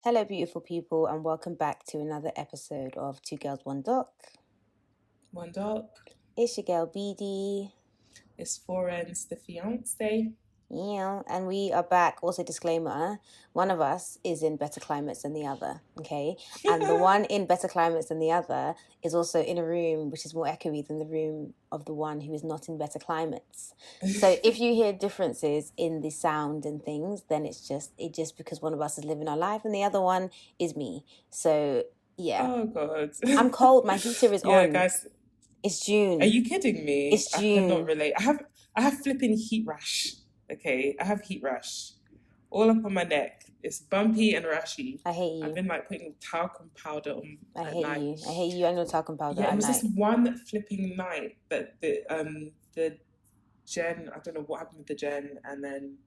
Hello, beautiful people, and welcome back to another episode of Two Girls, One Doc. One dog. It's your girl, BD. It's Florence, the fiance. Yeah, and we are back. Also, disclaimer, one of us is in better climates than the other, okay? And the one in better climates than the other is also in a room which is more echoey than the room of the one who is not in better climates. So if you hear differences in the sound and things, then it's just because one of us is living our life and the other one is me. So, yeah. Oh God. I'm cold. My heater is Yeah, on. guys. It's June. Are you kidding me? It's I cannot June. relate. I have flipping heat rash. Okay, I have heat rash all up on my neck. It's bumpy and rashy. I hate you. I've been like putting talcum powder on I at hate night. you. I hate you. I know talcum powder Yeah, it at was night. this one flipping night that the gen, I don't know what happened with the gen, and then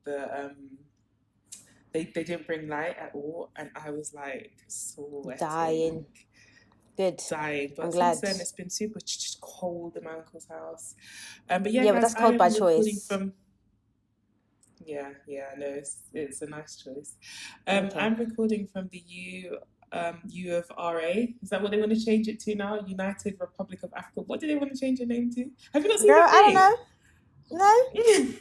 they didn't bring light at all, and I was like sweating. Dying. Good. Dying. But I'm since glad. then, it's been super cold in my uncle's house. But yeah, Yeah, guys, but that's I cold am by recording choice. from. Yeah, no, it's a nice choice. Okay. I'm recording from the U of RA. Is that what they want to change it to now? United Republic of Africa. What do they want to change the name to? Have you not seen Girl, that I don't thing? know. No?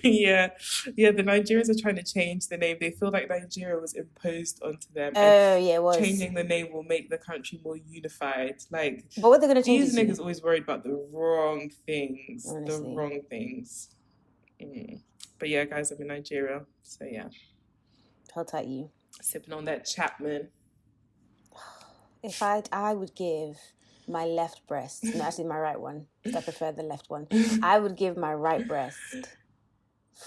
Yeah. The Nigerians are trying to change the name. They feel like Nigeria was imposed onto them, and Oh, yeah, it was. changing the name will make the country more unified. Like, But what they're going to change these it niggas to? always worried about the wrong things. The Honestly. wrong things. But yeah, guys, I'm in Nigeria, so yeah, Hold tight, you. sipping on that Chapman. If I would give my left breast, no, actually my right one, because I prefer the left one, I would give my right breast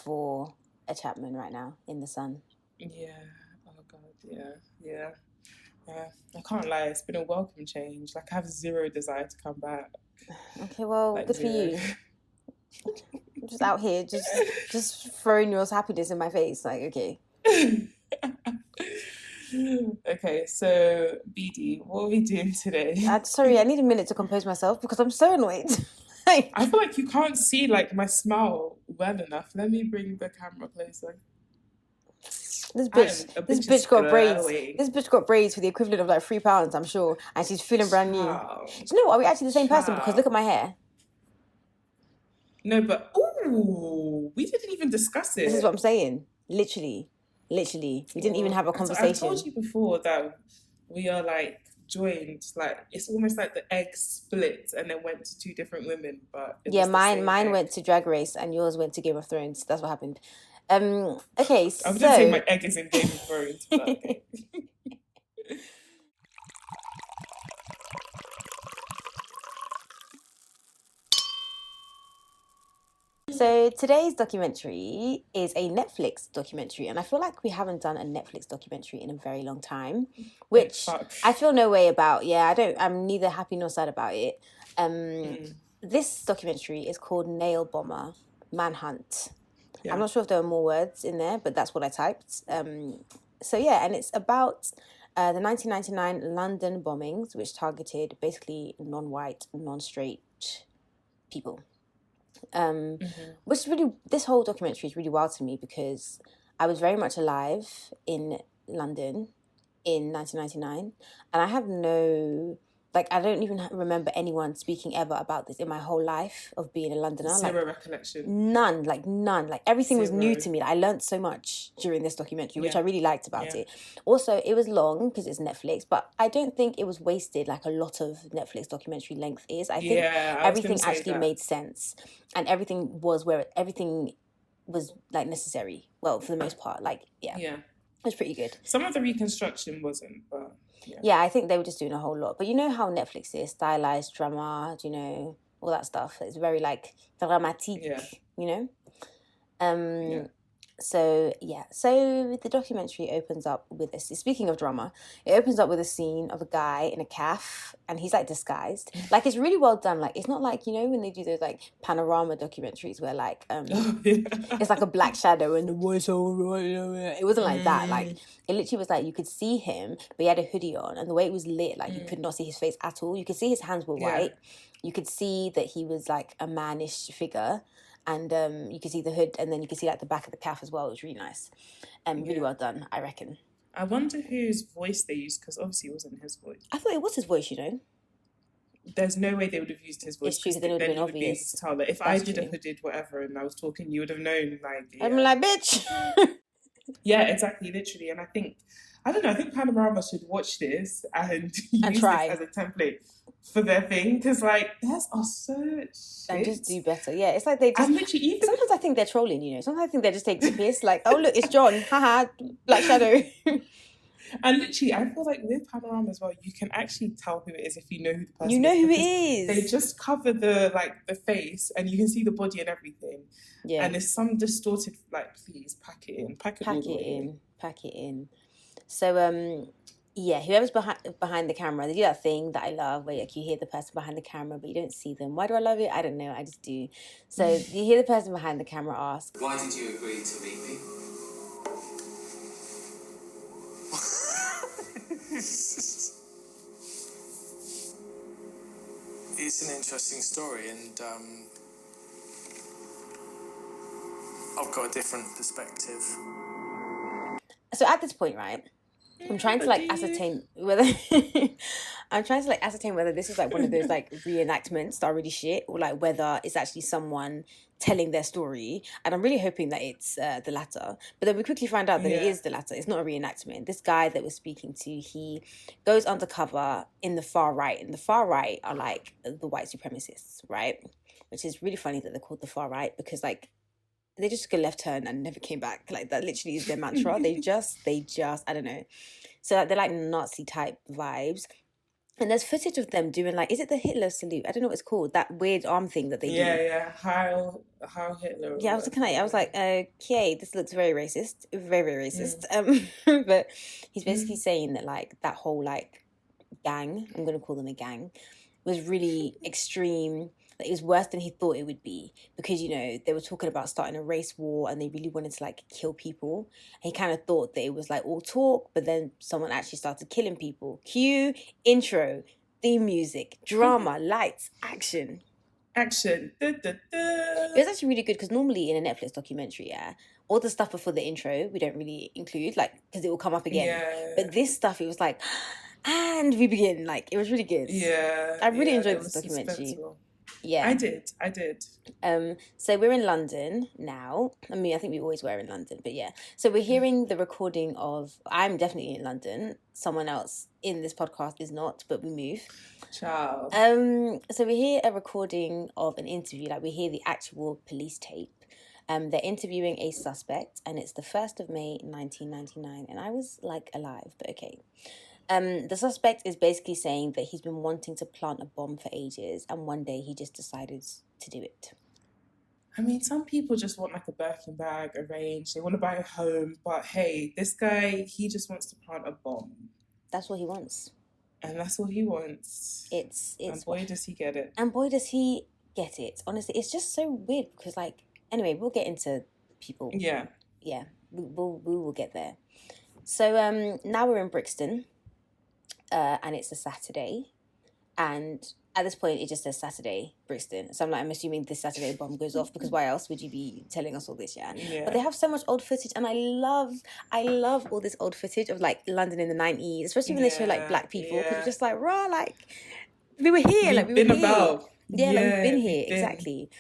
for a Chapman right now in the sun. Yeah. Oh God. Yeah. I can't lie. It's been a welcome change. Like, I have zero desire to come back. Okay, well, Like, good zero. for you. Just out here, just throwing your happiness in my face. Like, okay. Okay, so BD, what are we doing today? Sorry, I need a minute to compose myself because I'm so annoyed. I feel like you can't see like my smile well enough. Let me bring the camera closer. This bitch got braids. This bitch got braids for the equivalent of like £3, I'm sure, and she's feeling brand new. Do you know what? Are we actually the same person? Because look at my hair. No, but we didn't even discuss it. This is what I'm saying. Literally, we didn't even have a conversation. I told you before that we are like joined. Like, it's almost like the egg split and then went to two different women. But yeah, mine went to Drag Race and yours went to Game of Thrones. That's what happened. Okay, so I wouldn't say my egg is in Game of Thrones, but okay. So today's documentary is a Netflix documentary, and I feel like we haven't done a Netflix documentary in a very long time, which I feel no way about. Yeah, I'm neither happy nor sad about it. This documentary is called Nail Bomber Manhunt. Yeah. I'm not sure if there are more words in there, but that's what I typed. So yeah, and it's about the 1999 London bombings, which targeted basically non-white, non-straight people. Which really, this whole documentary is really wild to me because I was very much alive in London in 1999, and I have I don't even remember anyone speaking ever about this in my whole life of being a Londoner. Zero recollection. None. Like everything was new to me. I learned so much during this documentary, which I really liked about it. Also, it was long because it's Netflix, but I don't think it was wasted like a lot of Netflix documentary length is. I think everything actually made sense, and everything was like necessary. Well, for the most part, it was pretty good. Some of the reconstruction wasn't, but yeah, I think they were just doing a whole lot. But you know how Netflix is, stylized drama, all that stuff. It's very like dramatique, you know? So the documentary opens up with this. Speaking of drama, it opens up with a scene of a guy in a calf, and he's like disguised. Like, it's really well done. Like, it's not like, when they do those like panorama documentaries where like it's like a black shadow and the voice over. It wasn't like that. Like, it literally was like you could see him, but he had a hoodie on, and the way it was lit, like you could not see his face at all. You could see his hands were white. You could see that he was like a mannish figure. And you can see the hood, and then you can see like the back of the calf as well. It was really nice and really well done, I reckon. I wonder whose voice they used, because obviously it wasn't his voice. I thought it was his voice, you know. There's no way they would have used his It's voice, true, because because then it would have then been you would be able obvious. to tell that if I That's did a true. hooded whatever and I was talking, you would have known, like, I'm yeah. like, bitch. Yeah, exactly, literally. And I think, I don't know, I think Panorama should watch this and use this as try a template for their thing, because, like, theirs are so and just shit. do better. Yeah, it's like they just. And literally, even Sometimes I think they're trolling, you know. Sometimes I think they're just taking the piss. Like, oh look, it's John. Haha, Black Shadow. and literally, I feel like with Panorama as well, you can actually tell who it is if you know who the You person know is, who it because they is. just cover the face and you can see the body and everything. Yeah. And there's some distorted, like, please pack it in, pack it all the way in. Pack it in. So yeah, whoever's behind the camera, they do that thing that I love where like you hear the person behind the camera but you don't see them. Why do I love it? I don't know, I just do. So you hear the person behind the camera ask, why did you agree to meet me? It's an interesting story, and I've got a different perspective. so at this point, right, I'm trying to like ascertain whether I'm trying to like ascertain whether this is like one of those like reenactments that are really shit, or like whether it's actually someone telling their story. And I'm really hoping that it's the latter. But then we quickly find out that it is the latter. It's not a reenactment. This guy that we're speaking to, he goes undercover in the far right. And the far right are like the white supremacists, right? Which is really funny that they're called the far right, because like they just took a left turn and never came back. Like that literally is their mantra. they just I don't know. So like, they're like Nazi type vibes. And there's footage of them doing like, is it the Hitler salute? I don't know what it's called. That weird arm thing that they do. Yeah. Heil Hitler. Yeah, I was looking at it. I was like, okay, this looks very racist. Very, very racist. But he's basically saying that like that whole like gang, I'm going to call them a gang, was really extreme. Like, it was worse than he thought it would be, because, you know, they were talking about starting a race war and they really wanted to like kill people. And he kind of thought that it was like all talk, but then someone actually started killing people. Cue intro, theme music, drama, lights, action. Da, da, da. It was actually really good, because normally in a Netflix documentary, yeah, all the stuff before the intro we don't really include, like, because it will come up again. Yeah. But this stuff, it was like, and we begin. Like, it was really good. Yeah. I really enjoyed this documentary. Yeah, I did. So we're in London now. I mean, I think we always were in London, but yeah. So we're hearing the recording of, I'm definitely in London. Someone else in this podcast is not, but we move. Ciao. So we hear a recording of an interview, like we hear the actual police tape. They're interviewing a suspect, and it's the 1st of May, 1999. And I was like alive, but okay. The suspect is basically saying that he's been wanting to plant a bomb for ages, and one day he just decided to do it. I mean, some people just want like a Birkin bag arranged. They want to buy a home, but hey, this guy, he just wants to plant a bomb. That's what he wants. And that's what he wants. It's and boy, does he get it. And boy, does he get it. Honestly, it's just so weird, because like, anyway, we'll get into people. Yeah. Yeah, we will get there. So now we're in Brixton. And it's a Saturday, and at this point it just says Saturday, Brixton. So I'm assuming this Saturday bomb goes off, because why else would you be telling us all this? Yeah. But they have so much old footage, and I love all this old footage of like London in the 90s, especially when they show like black people, because it's just like raw, like we were here, like we were here. About. Yeah, like we've been here, exactly.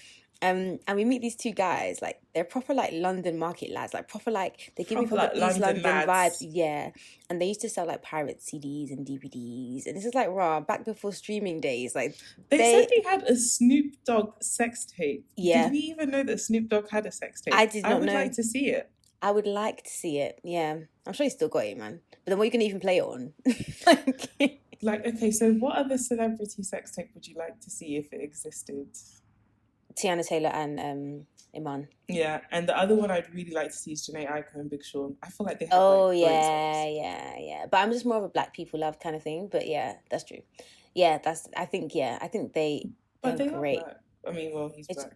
And we meet these two guys, like they're proper like London market lads, like proper like they give me proper East London vibes, yeah. And they used to sell like pirate CDs and DVDs, and this is like raw back before streaming days. Like they said they had a Snoop Dogg sex tape. Yeah, did we even know that Snoop Dogg had a sex tape? I did not know. I would like to see it. I would like to see it. Yeah, I'm sure he still got it, man. But then what are you gonna even play it on? Like, okay, so what other celebrity sex tape would you like to see if it existed? Tiana Taylor and Iman. Yeah, and the other one I'd really like to see is Janae Aiko and Big Sean. I feel like they have yeah. But I'm just more of a black people love kind of thing. But yeah, that's true. Yeah, I think they. But they great. Are black. I mean, well, he's black.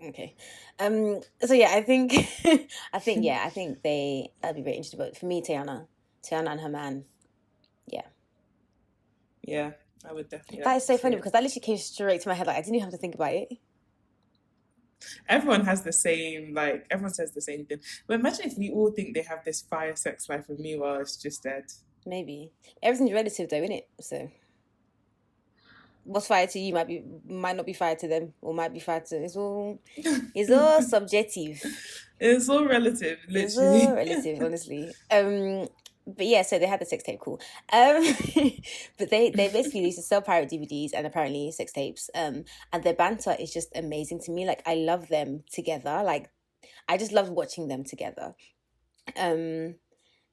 Okay. So yeah, I think that'd be very interesting. But for me, Tiana and her man, yeah. Yeah, I would definitely. That is so funny, because that literally came straight to my head. Like I didn't even have to think about it. Everyone has the same, like, everyone says the same thing. But imagine if we all think they have this fire sex life and meanwhile it's just dead. Maybe. Everything's relative though, isn't it? So what's fire to you might not be fire to them, or might be fire to it's all subjective. It's all relative, It's literally. all relative, honestly. But yeah, so they had the sex tape, cool. But they basically used to sell pirate DVDs and apparently sex tapes. And their banter is just amazing to me. Like, I love them together. Like, I just love watching them together. So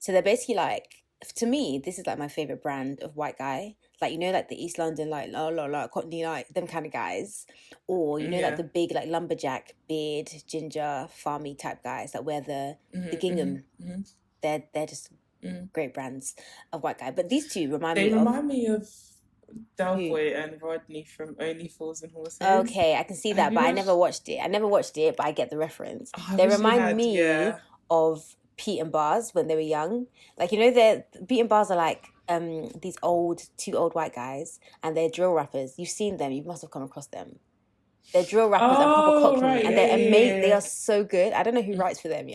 they're basically like, to me, this is like my favorite brand of white guy. Like, you know, like the East London, like Cockney, like them kind of guys, or you know, like the big like lumberjack, beard, ginger, farmy type guys that wear the gingham. They're just great brands of white guy. But these two remind me of Delboy and Rodney from Only Fools and Horses. Okay, I can see that, but I never watched it, but I get the reference. They remind me of Pete and Bars when they were young. Like, you know, Pete and Bars are like these two old white guys, and they're drill rappers. You've seen them, you must have come across them. They're drill rappers and proper cockney, and they're amazing. They are so good. I don't know who writes for them,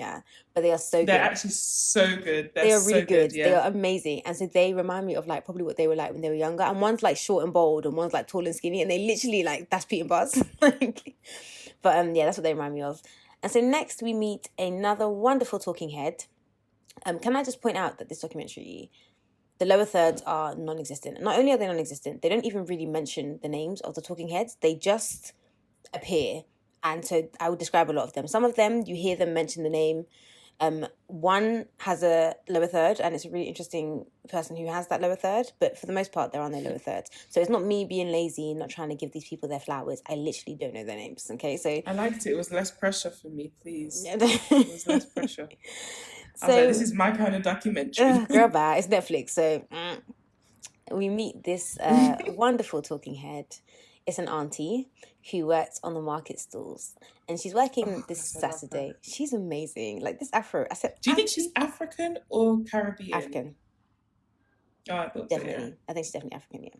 but they are so good. They're actually so good. They are really so good. They are amazing, and so they remind me of like probably what they were like when they were younger. And one's like short and bold, and one's like tall and skinny, and they literally like that's Pete and Buzz. But that's what they remind me of. And so next we meet another wonderful talking head. Can I just point out that this documentary, the lower thirds are non-existent. Not only are they non-existent, they don't even really mention the names of the talking heads. They just appear, and so I would describe a lot of them. Some of them you hear them mention the name. One has a lower third, and it's a really interesting person who has that lower third, but for the most part there are no lower thirds. So it's not me being lazy and not trying to give these people their flowers. I literally don't know their names. Okay, so I liked it. It was less pressure for me, please. It was less pressure. So, I was like, this is my kind of documentary. Girl, bye. It's Netflix. So we meet this wonderful talking head. It's an auntie who works on the market stalls, and she's working this Saturday. She's amazing. Like this Afro. I said, do you think she's African or Caribbean? African. Oh, I thought definitely. So, yeah. I think she's definitely African. Yeah.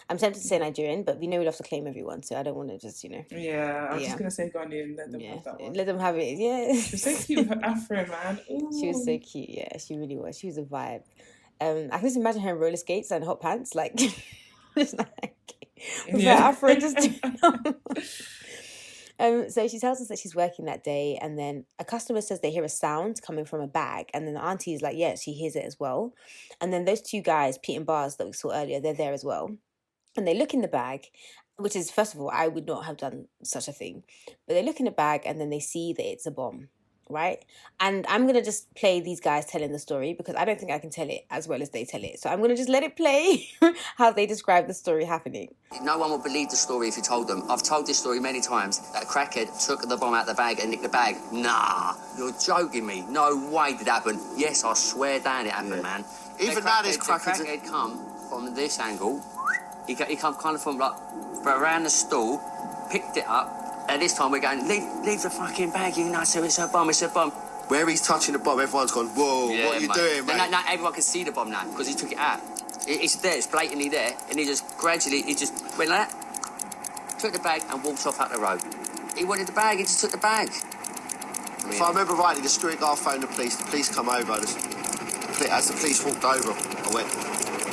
I'm tempted to say Nigerian, but we know we love to claim everyone, so I don't want to just, Yeah, I was just gonna say Ghanaian. Let them have that one. Let them have it. Yeah. She's so cute with her Afro, man. Ooh. She was so cute. Yeah, she really was. She was a vibe. I can just imagine her in roller skates and hot pants, like just like with her Afro just. So she tells us that she's working that day, and then a customer says they hear a sound coming from a bag, and then the auntie is like, yeah, she hears it as well. And then those two guys, Pete and Bars, that we saw earlier, they're there as well. And they look in the bag, which is, first of all, I would not have done such a thing. But they look in the bag and then they see that it's a bomb, right? And I'm going to just play these guys telling the story because I don't think I can tell it as well as they tell it. So I'm going to just let it play how they describe the story happening. No one would believe the story if you told them. I've told this story many times. That crackhead took the bomb out of the bag and nicked the bag. Nah, you're joking me. No way did it happen. Yes, I swear down it happened, man. Even now this crackhead come from this angle. He come kind of from like around the stall, picked it up, and this time we're going, leave the fucking bag, you know, so it's a bomb, it's a bomb. Where he's touching the bomb, everyone's gone, whoa, yeah, what are you doing, mate? No, everyone can see the bomb now, because he took it out. It's there, it's blatantly there, and he just gradually, went like that, took the bag and walked off up the road. He wanted the bag, he just took the bag. If I remember rightly, the security guard phoned the police come over, as the police walked over, I went,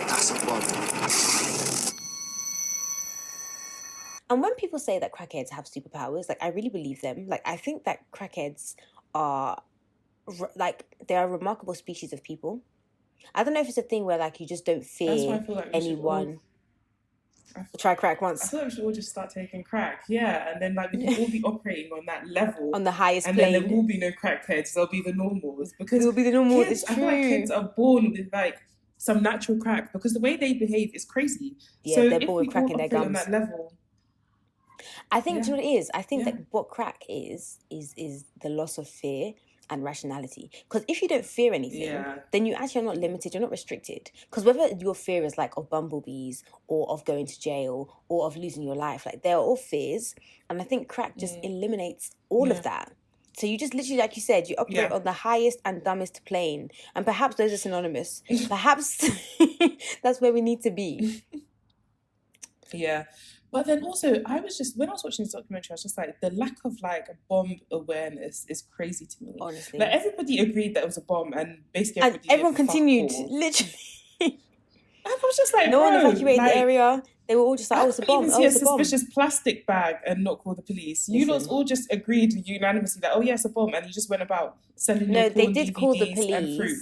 that's a bomb. And when people say that crackheads have superpowers, like, I really believe them. Like, I think that crackheads are, they're a remarkable species of people. I don't know if it's a thing where, like, you just don't fear anyone. Try crack once. I feel like we should all just start taking crack, and then, like, we can all be operating on that level. On the highest plane. And then there will be no crackheads, there'll be the normals. Because there'll be the normals, it's true. I feel like kids are born with, like, some natural crack, because the way they behave is crazy. Yeah, so they're born with crack in their gums. On that level... I think, do you know what it is? I think that what crack is the loss of fear and rationality. Because if you don't fear anything, then you actually are not limited, you're not restricted. Because whether your fear is like of bumblebees or of going to jail or of losing your life, like they're all fears. And I think crack just eliminates all of that. So you just literally, like you said, you operate on the highest and dumbest plane. And perhaps those are synonymous. Perhaps that's where we need to be. Yeah. But then also, when I was watching this documentary, I was just like, the lack of like bomb awareness is crazy to me. Honestly. Like everybody agreed that it was a bomb, and basically And everyone continued, literally. And I was just like, no one evacuated the area. They were all just like, oh, it's a bomb. Even see a suspicious plastic bag and not call the police. You lot all just agreed unanimously that, oh yeah, it's a bomb, and you just went about selling your porn DVDs call the and fruit.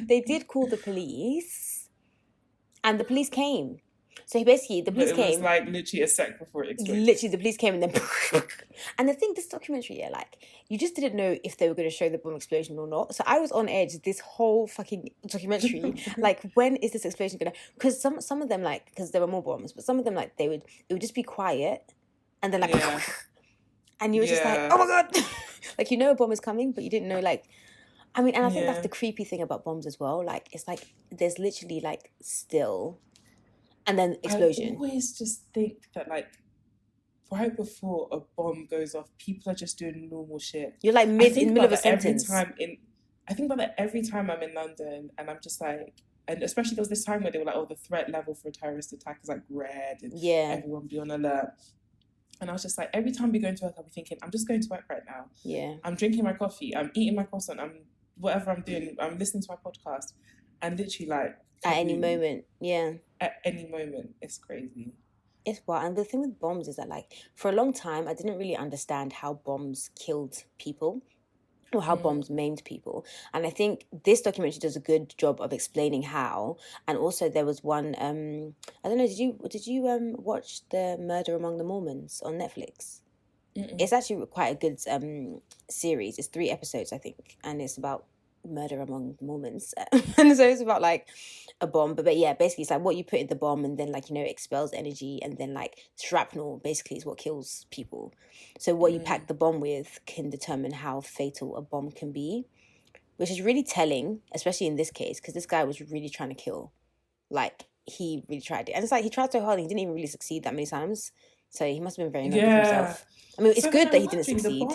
They did call the police, and the police came. So basically, the police came. It was like literally a sec before it exploded. Literally, the police came and then... And the thing, this documentary, yeah, like, you just didn't know if they were going to show the bomb explosion or not. So I was on edge this whole fucking documentary. Like, when is this explosion going to... Because some of them, like, because there were more bombs, but some of them, like, it would just be quiet. And then, like... Yeah. And you were just like, oh my God! Like, you know a bomb is coming, but you didn't know, like... I mean, and I think that's the creepy thing about bombs as well. Like, it's like, there's literally, like, still... And then explosion. I always just think that, like, right before a bomb goes off, people are just doing normal shit. You're like in the middle of a sentence. I think about that every time I'm in London, and I'm just like, and especially there was this time where they were like, oh, the threat level for a terrorist attack is like red, and everyone be on alert. And I was just like, every time we go into work, I'll be thinking, I'm just going to work right now. Yeah. I'm drinking my coffee. I'm eating my croissant. Whatever I'm doing. I'm listening to my podcast, and literally like. At any moment, yeah. At any moment, it's crazy. It's wild. And the thing with bombs is that, like, for a long time, I didn't really understand how bombs killed people or how bombs maimed people. And I think this documentary does a good job of explaining how. And also, there was one. I don't know. Did you watch the Murder Among the Mormons on Netflix? Mm-mm. It's actually quite a good series. It's 3 episodes, I think, and it's about murder among Mormons. And so it's about like a bomb, but yeah, basically it's like what you put in the bomb, and then like, you know, it expels energy, and then like shrapnel basically is what kills people. So what you pack the bomb with can determine how fatal a bomb can be, which is really telling, especially in this case, because this guy was really trying to kill. Like, he really tried it, and it's like he tried so hard and he didn't even really succeed that many times, so he must have been very annoyed with himself. I mean, it's good that he didn't succeed.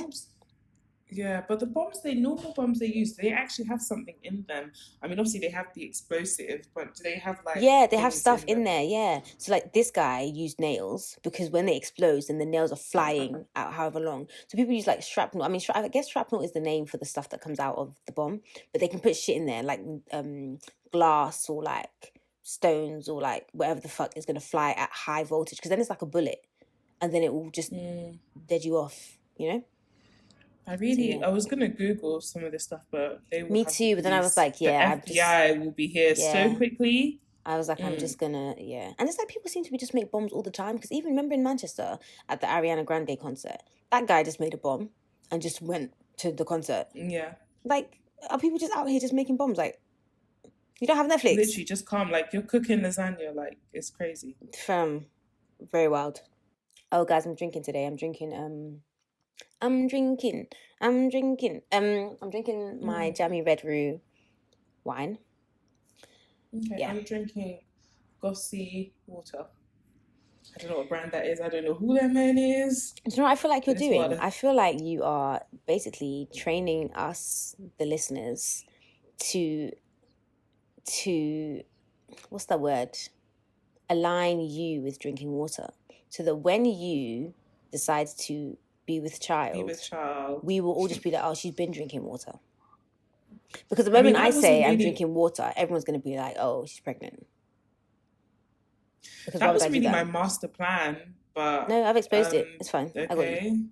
Yeah, but the normal bombs they use, they actually have something in them. I mean, obviously they have the explosive, but do they have like... Yeah, they have stuff in there, yeah. So like this guy used nails, because when they explode, then the nails are flying out however long. So people use like shrapnel. I mean, I guess shrapnel is the name for the stuff that comes out of the bomb, but they can put shit in there like glass or like stones or like whatever the fuck is going to fly at high voltage, because then it's like a bullet, and then it will just dead you off, you know? I was gonna Google some of this stuff, but me too. But then I was like, yeah, the FBI will be here so quickly. I was like, I'm just gonna, and it's like people seem to just make bombs all the time. Because even remember in Manchester at the Ariana Grande concert, that guy just made a bomb and just went to the concert. Yeah, like, are people just out here just making bombs? Like, you don't have Netflix? Literally, just calm. Like, you're cooking lasagna. Like, it's crazy. Very wild. Oh, guys, I'm drinking today. I'm drinking my jammy red roux wine. Okay, yeah. I'm drinking Gossi water. I don't know what brand that is. I don't know who that man is. Do you know what I feel like you're doing? Water. I feel like you are basically training us, the listeners, to what's that word? Align you with drinking water. So that when you decide to be with child, we will all just be like, oh, she's been drinking water. Because the moment I say I'm drinking water, everyone's going to be like, oh, she's pregnant. Because that was really my master plan, but... No, I've exposed it. It's fine. Okay. I got you.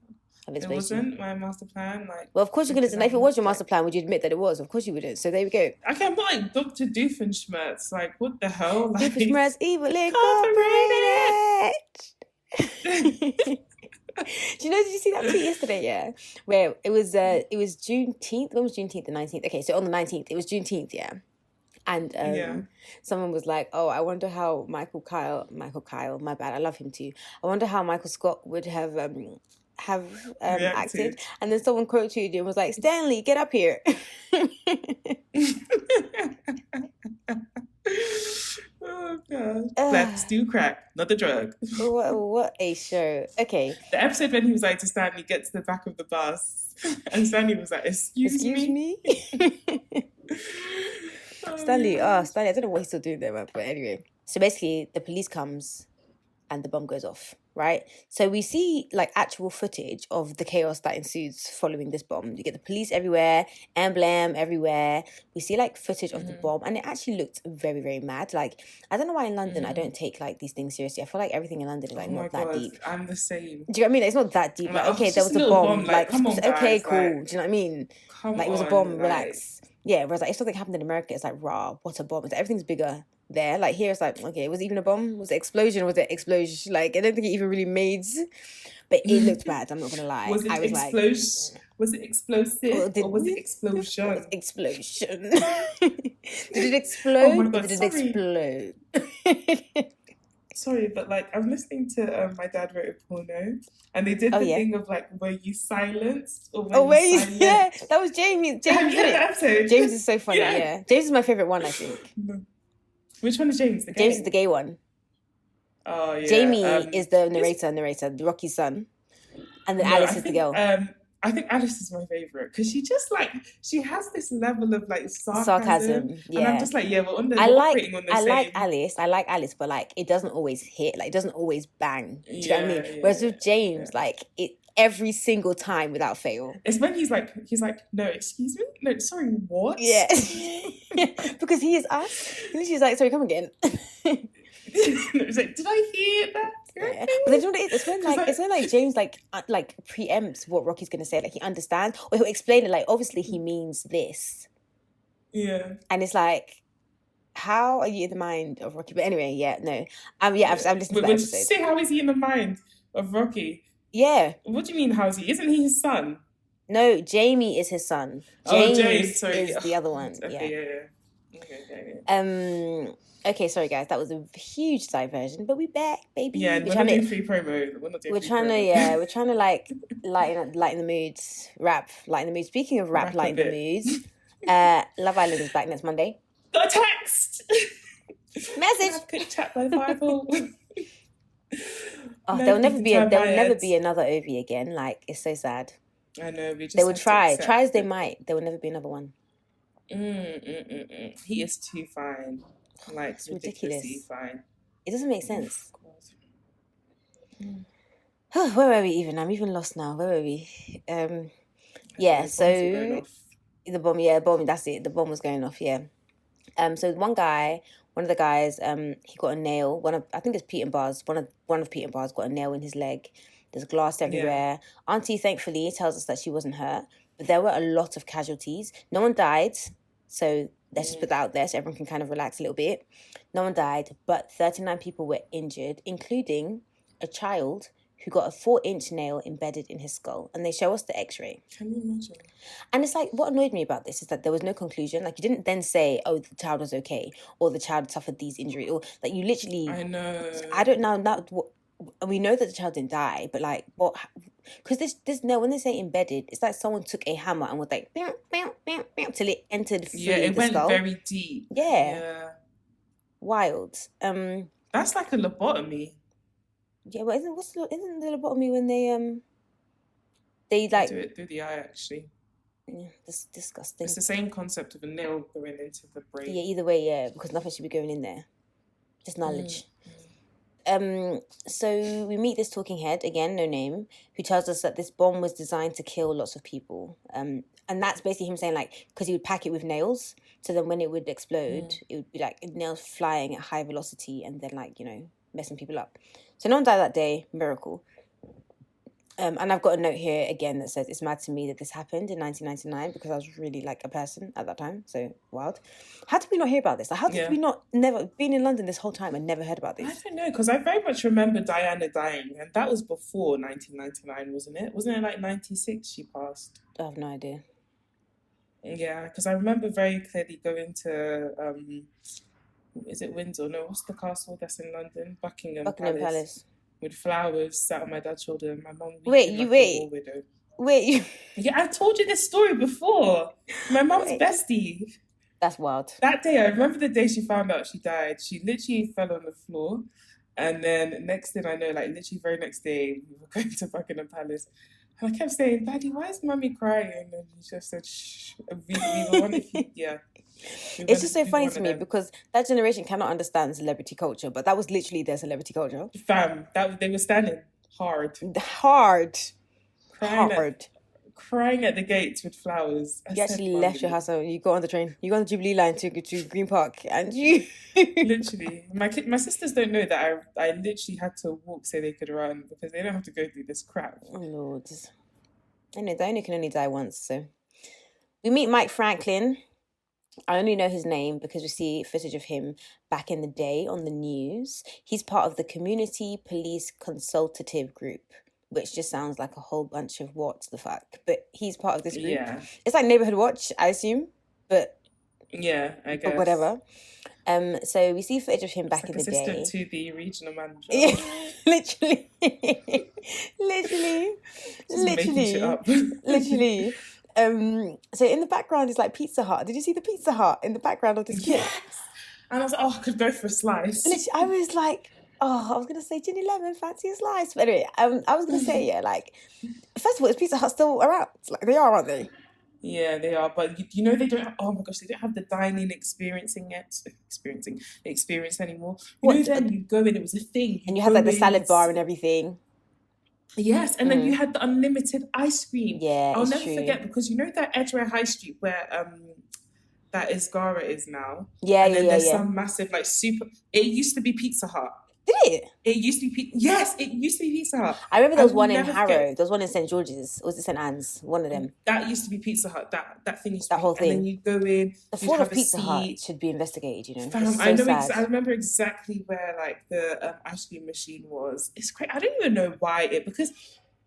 It wasn't my master plan. Like, well, of course you're going to... If it was your master plan, would you admit that it was? Of course you wouldn't. So there we go. I can't put like Dr. Doofenshmirtz. Like, what the hell? Like, Doofenshmirtz Evil Incorporated! Do you know, did you see that tweet yesterday? Yeah, where it was Juneteenth. When was Juneteenth? The 19th. Okay, so on the 19th, it was Juneteenth. Yeah, and someone was like, "Oh, I wonder how Michael Kyle. My bad. I love him too. I wonder how Michael Scott would have acted." And then someone quote tweeted and was like, "Stanley, get up here." Oh god! Let's do crack, not the drug. What a show! Okay, the episode when he was like to Stanley, get to the back of the bus, and Stanley was like, "Excuse me." Stanley, I don't know what he's still doing there, man. But anyway, So basically, the police comes and the bomb goes off, right? So we see like actual footage of the chaos that ensues following this bomb. You get the police everywhere, emblem everywhere. We see like footage of the bomb, and it actually looked very, very mad. Like, I don't know why in London I don't take like these things seriously. I feel like everything in London is like not that deep. I'm the same. Do you know what I mean? It's not that deep. Like, okay, there was a bomb. Like, come on, okay, cool. Do you know what I mean? Like, it was a bomb. Relax. Yeah. Whereas like if something happened in America, it's like, rah, what a bomb. It's like, everything's bigger there. Like here, it's like, okay, was it even a bomb? Was it explosion? Was it explosion? Like, I don't think it even really made. But it looked bad. I'm not gonna lie. Was it I was explosion? Was it explosive or was it explosion? It was explosion. Did it explode? Oh my God, or did it explode? Sorry, but like I'm listening to my dad wrote a porno, and they did the thing of like, were you silenced or were you silent? Yeah, that was Jamie. James did it. Episode? James is so funny. Yeah, James is my favorite one, I think. Which one is James? The gay? James is the gay one. Oh yeah. Jamie is the narrator, Rocky's son, and then Alice is the girl. I think Alice is my favorite because she has this level of like sarcasm. Yeah, and I'm just like, yeah, we're on the. I like Alice, but like it doesn't always hit. Like it doesn't always bang. Do you know what I mean? Whereas with James, like it every single time without fail. It's when he's like, no, excuse me, no, sorry, what? Yeah, because he is us. And she's like, sorry, come again. It's like, did I hear that? Yeah. But then you know what it is? It's when like James like preempts what Rocky's gonna say. Like he understands, or he'll explain it. Like obviously he means this. Yeah. And it's like, how are you in the mind of Rocky? But anyway, yeah, no. I've listened to that episode. Say, how is he in the mind of Rocky? Yeah. What do you mean? How is he? Isn't he his son? No, Jamie is his son. James is the other one. Okay, yeah. Okay, sorry guys, that was a huge diversion, but we back, baby. Yeah, we're not doing free promo. We're trying to like lighten the mood, lighten the mood. Speaking of lighten the mood, Love Island is back next Monday. Got a text. Message. Good chat by Bible. Oh, there'll never be another Ovi again. Like it's so sad. I know. They would try as they might. There will never be another one. He is too fine. Like it's ridiculous. Fine. It doesn't make sense. Where were we even? I'm even lost now. Where were we? Yeah. So the bomb. That's it. The bomb was going off. Yeah. So one of the guys, he got a nail. I think it's Pete and Bar's. One of Pete and Bar's got a nail in his leg. There's glass everywhere. Yeah. Auntie, thankfully, tells us that she wasn't hurt, but there were a lot of casualties. No one died, so let's just put that out there so everyone can kind of relax a little bit. No one died, but 39 people were injured, including a child who got a 4-inch nail embedded in his skull. And they show us the x-ray. Can you imagine? And it's like, what annoyed me about this is that there was no conclusion. Like, you didn't then say, oh, the child was okay, or the child suffered these injuries, or like you literally... I know. I don't know. We know that the child didn't die, but like, what... Because this nail, when they say embedded, it's like someone took a hammer and was like, bam, bam, bam, bam, till it entered fully it the went skull. Very deep. Yeah. Wild. That's like a lobotomy. Yeah, but isn't the lobotomy when they like do it through the eye actually? Yeah, that's disgusting. It's the same concept of a nail going into the brain. Yeah, either way, yeah, because nothing should be going in there. Just knowledge. So we meet this talking head, again, no name, who tells us that this bomb was designed to kill lots of people. And that's basically him saying, like, because he would pack it with nails, so then when it would explode, it would be like nails flying at high velocity and then, like, you know, messing people up. So no one died that day, miracle. And I've got a note here again that says it's mad to me that this happened in 1999 because I was really like a person at that time. So wild. How did we not hear about this? Like, how did we never been in London this whole time and never heard about this? I don't know, because I very much remember Diana dying, and that was before 1999, wasn't it? Wasn't it like 96 she passed? I have no idea. Yeah, because I remember very clearly going to is it Windsor? No, what's the castle that's in London? Buckingham Palace. With flowers sat on my dad's shoulder and my mum... Wait. Yeah, I told you this story before. My mum's bestie. That's wild. That day, I remember the day she found out she died. She literally fell on the floor. And then next thing I know, like literally very next day, we were going to Buckingham Palace. And I kept saying, Daddy, why is Mummy crying? And he just said, shh. We were wondering if yeah. It's just so funny to me because that generation cannot understand celebrity culture, but that was literally their celebrity culture. Fam, they were standing hard. Crying at the gates with flowers. You actually left your house and you go on the train. You go on the Jubilee line to Green Park, and you literally. My sisters don't know that I literally had to walk so they could run because they don't have to go through this crap. Oh Lord, I know Diana can only die once. So we meet Mike Franklin. I only know his name because we see footage of him back in the day on the news. He's part of the Community Police Consultative Group, which just sounds like a whole bunch of what the fuck. But he's part of this group. Yeah. It's like Neighborhood Watch, I assume. But yeah, I guess. But whatever. So we see footage of him back in the day. Assistant to the regional manager. Yeah, literally. Literally. So in the background is like Pizza Hut. Did you see the Pizza Hut in the background of this clip? Yes. And I was like, oh, I could go for a slice. Literally, I was like, I was going to say Ginny Lemon, fancy a slice. But anyway, I was going to say, yeah, like, first of all, is Pizza Hut still around? Like, they are, aren't they? Yeah, they are. But you know, they don't have, oh my gosh, they don't have the dining experience anymore. Then you go in, it was a thing. And you had like the salad bar and everything. Yes, and then you had the unlimited ice cream. Yeah, I'll never forget because you know that Edgware High Street where that Isgara is now. Yeah, and then there's some massive like super. It used to be Pizza Hut. Did it? It used to be Yes, it used to be Pizza Hut. I remember there was one in Harrow. There was one in St George's. Or was it St Anne's? One of them. That used to be Pizza Hut. That thing used to that whole thing. And then you go in. The fall of Pizza Hut should be investigated. You know, Fam, I remember exactly where like the ice cream machine was. It's great. I don't even know why because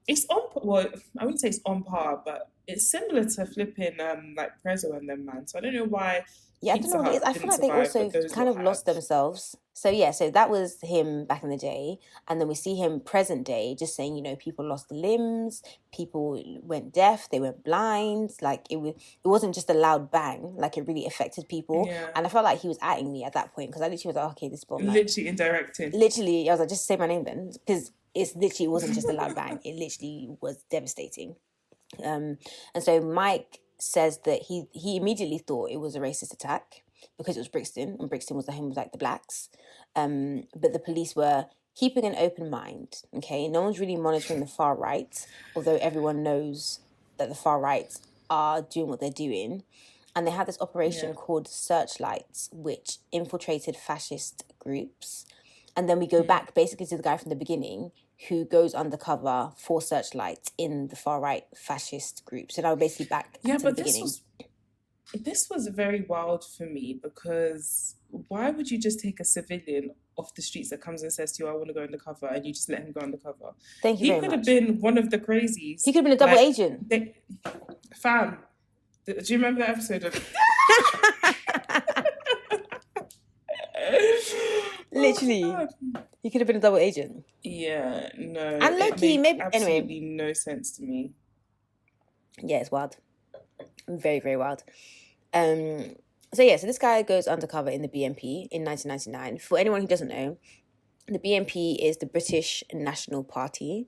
it's on. Well, I wouldn't say it's on par, but it's similar to flipping like Prezzo and them, man. So I don't know why. Yeah, I don't know what it is. I feel like they also kind of lost themselves. So yeah, so that was him back in the day. And then we see him present day just saying, you know, people lost limbs, people went deaf, they went blind. Like it wasn't just a loud bang, like it really affected people. Yeah. And I felt like he was atting me at that point because I literally was like, okay, this bomb. Literally indirecting. Literally, I was like, just say my name then. Because it wasn't just a loud bang. It literally was devastating. And so Mike says that he immediately thought it was a racist attack because it was Brixton, and Brixton was the home of like the blacks. But the police were keeping an open mind. Okay, no one's really monitoring the far right, although everyone knows that the far right are doing what they're doing. And they had this operation called Searchlights, which infiltrated fascist groups. And then we go back basically to the guy from the beginning who goes undercover for Searchlight in the far-right fascist group. So now we're basically back to the beginning. This was very wild for me because why would you just take a civilian off the streets that comes and says to you, I want to go undercover, and you just let him go undercover? Thank you very much. He could have been one of the crazies. He could have been a double agent. Fam, do you remember that episode of... Literally, he could have been a double agent. Yeah, no. And Loki, maybe absolutely no sense to me. Yeah, it's wild. Very, very wild. So this guy goes undercover in the BNP in 1999. For anyone who doesn't know, the BNP is the British National Party,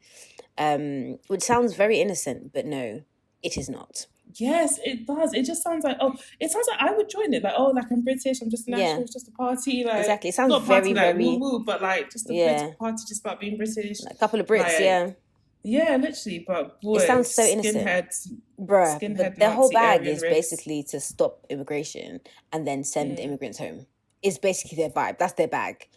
which sounds very innocent, but no, it is not. Yes, it does. It just sounds like, I would join it. Like, like I'm British, I'm just a national, it's just a party. Like, exactly. It sounds not very, like, very... woo-woo, but like just a political party just about being British. Like, a couple of Brits, yeah. Yeah, literally, but boy, it sounds so innocent. Bruh, but their whole bag is basically to stop immigration and then send immigrants home. It's basically their vibe. That's their bag.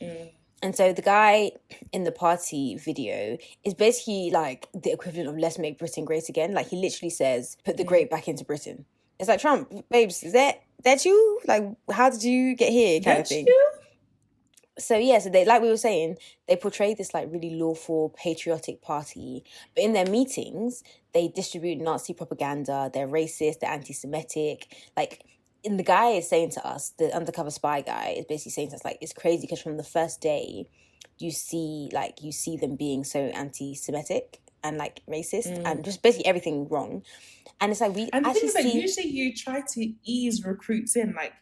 And so the guy in the party video is basically like the equivalent of let's make Britain great again. Like he literally says, put the great back into Britain. It's like, Trump, babes, is that you? Like, how did you get here kind of thing? You? So yeah, so they, like we were saying, they portray this like really lawful, patriotic party. But in their meetings, they distribute Nazi propaganda. They're racist, they're anti-Semitic. Like, and the guy is saying to us, the undercover spy guy is basically saying to us, like, it's crazy because from the first day, you see them being so anti-Semitic and like racist and just basically everything wrong. And it's like usually you try to ease recruits in. Like,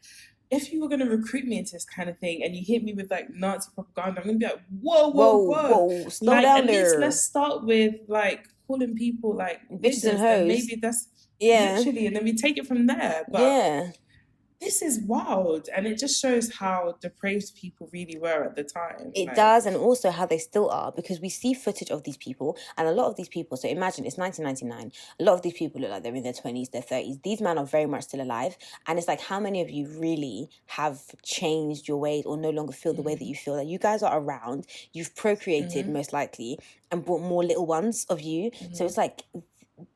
if you were going to recruit me into this kind of thing and you hit me with like Nazi propaganda, I'm going to be like, whoa, slow down there. At least let's start with like calling people like bitches and hoes. Maybe that's literally, and then we take it from there. But yeah. this is wild. And it just shows how depraved people really were at the time. It does, and also how they still are, because we see footage of these people, and a lot of these people, so imagine it's 1999, a lot of these people look like they're in their 20s, their 30s. These men are very much still alive, and it's like, how many of you really have changed your ways or no longer feel the way that you feel? That you guys are around, you've procreated most likely, and brought more little ones of you. So it's like,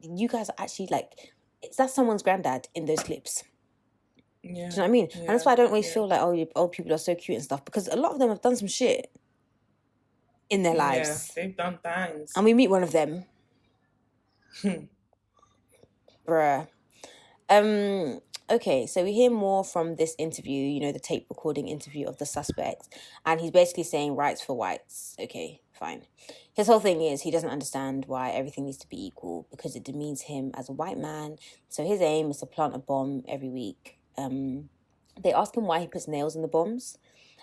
you guys are actually like, that's someone's granddad in those clips. Yeah. Do you know what I mean? And that's why I don't always feel like, oh, old people are so cute and stuff, because a lot of them have done some shit in their lives. Yeah, they've done things. And we meet one of them. Bruh. Okay, so we hear more from this interview, you know, the tape recording interview of the suspect, and he's basically saying rights for whites. Okay, fine. His whole thing is he doesn't understand why everything needs to be equal, because it demeans him as a white man. So his aim is to plant a bomb every week. They ask him why he puts nails in the bombs,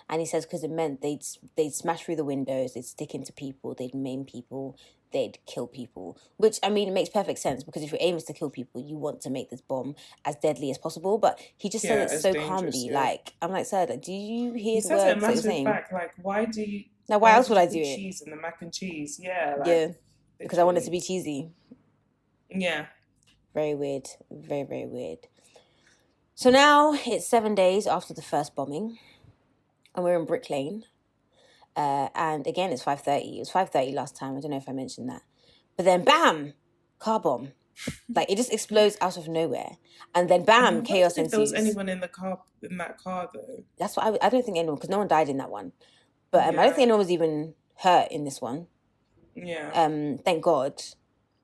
and he says because it meant they'd smash through the windows, they'd stick into people, they'd maim people, they'd kill people. Which, I mean, it makes perfect sense, because if your aim is to kill people, you want to make this bomb as deadly as possible. But he just said it so calmly. Yeah. Like, I'm like, sir, do you hear the words that that you're saying? Fact, like, why do you? Now, why else would I do it? Cheese and the mac and cheese, yeah. Like, yeah, because I want it to be cheesy. Yeah. Very weird. Very, very weird. So now it's 7 days after the first bombing, and we're in Brick Lane. And again, it's 5:30. It was 5:30 last time. I don't know if I mentioned that. But then, bam, car bomb. Like, it just explodes out of nowhere. And then, bam, chaos ensues. If there was anyone in that car, though. That's what I don't think anyone, because no one died in that one. But I don't think anyone was even hurt in this one. Yeah. Thank God.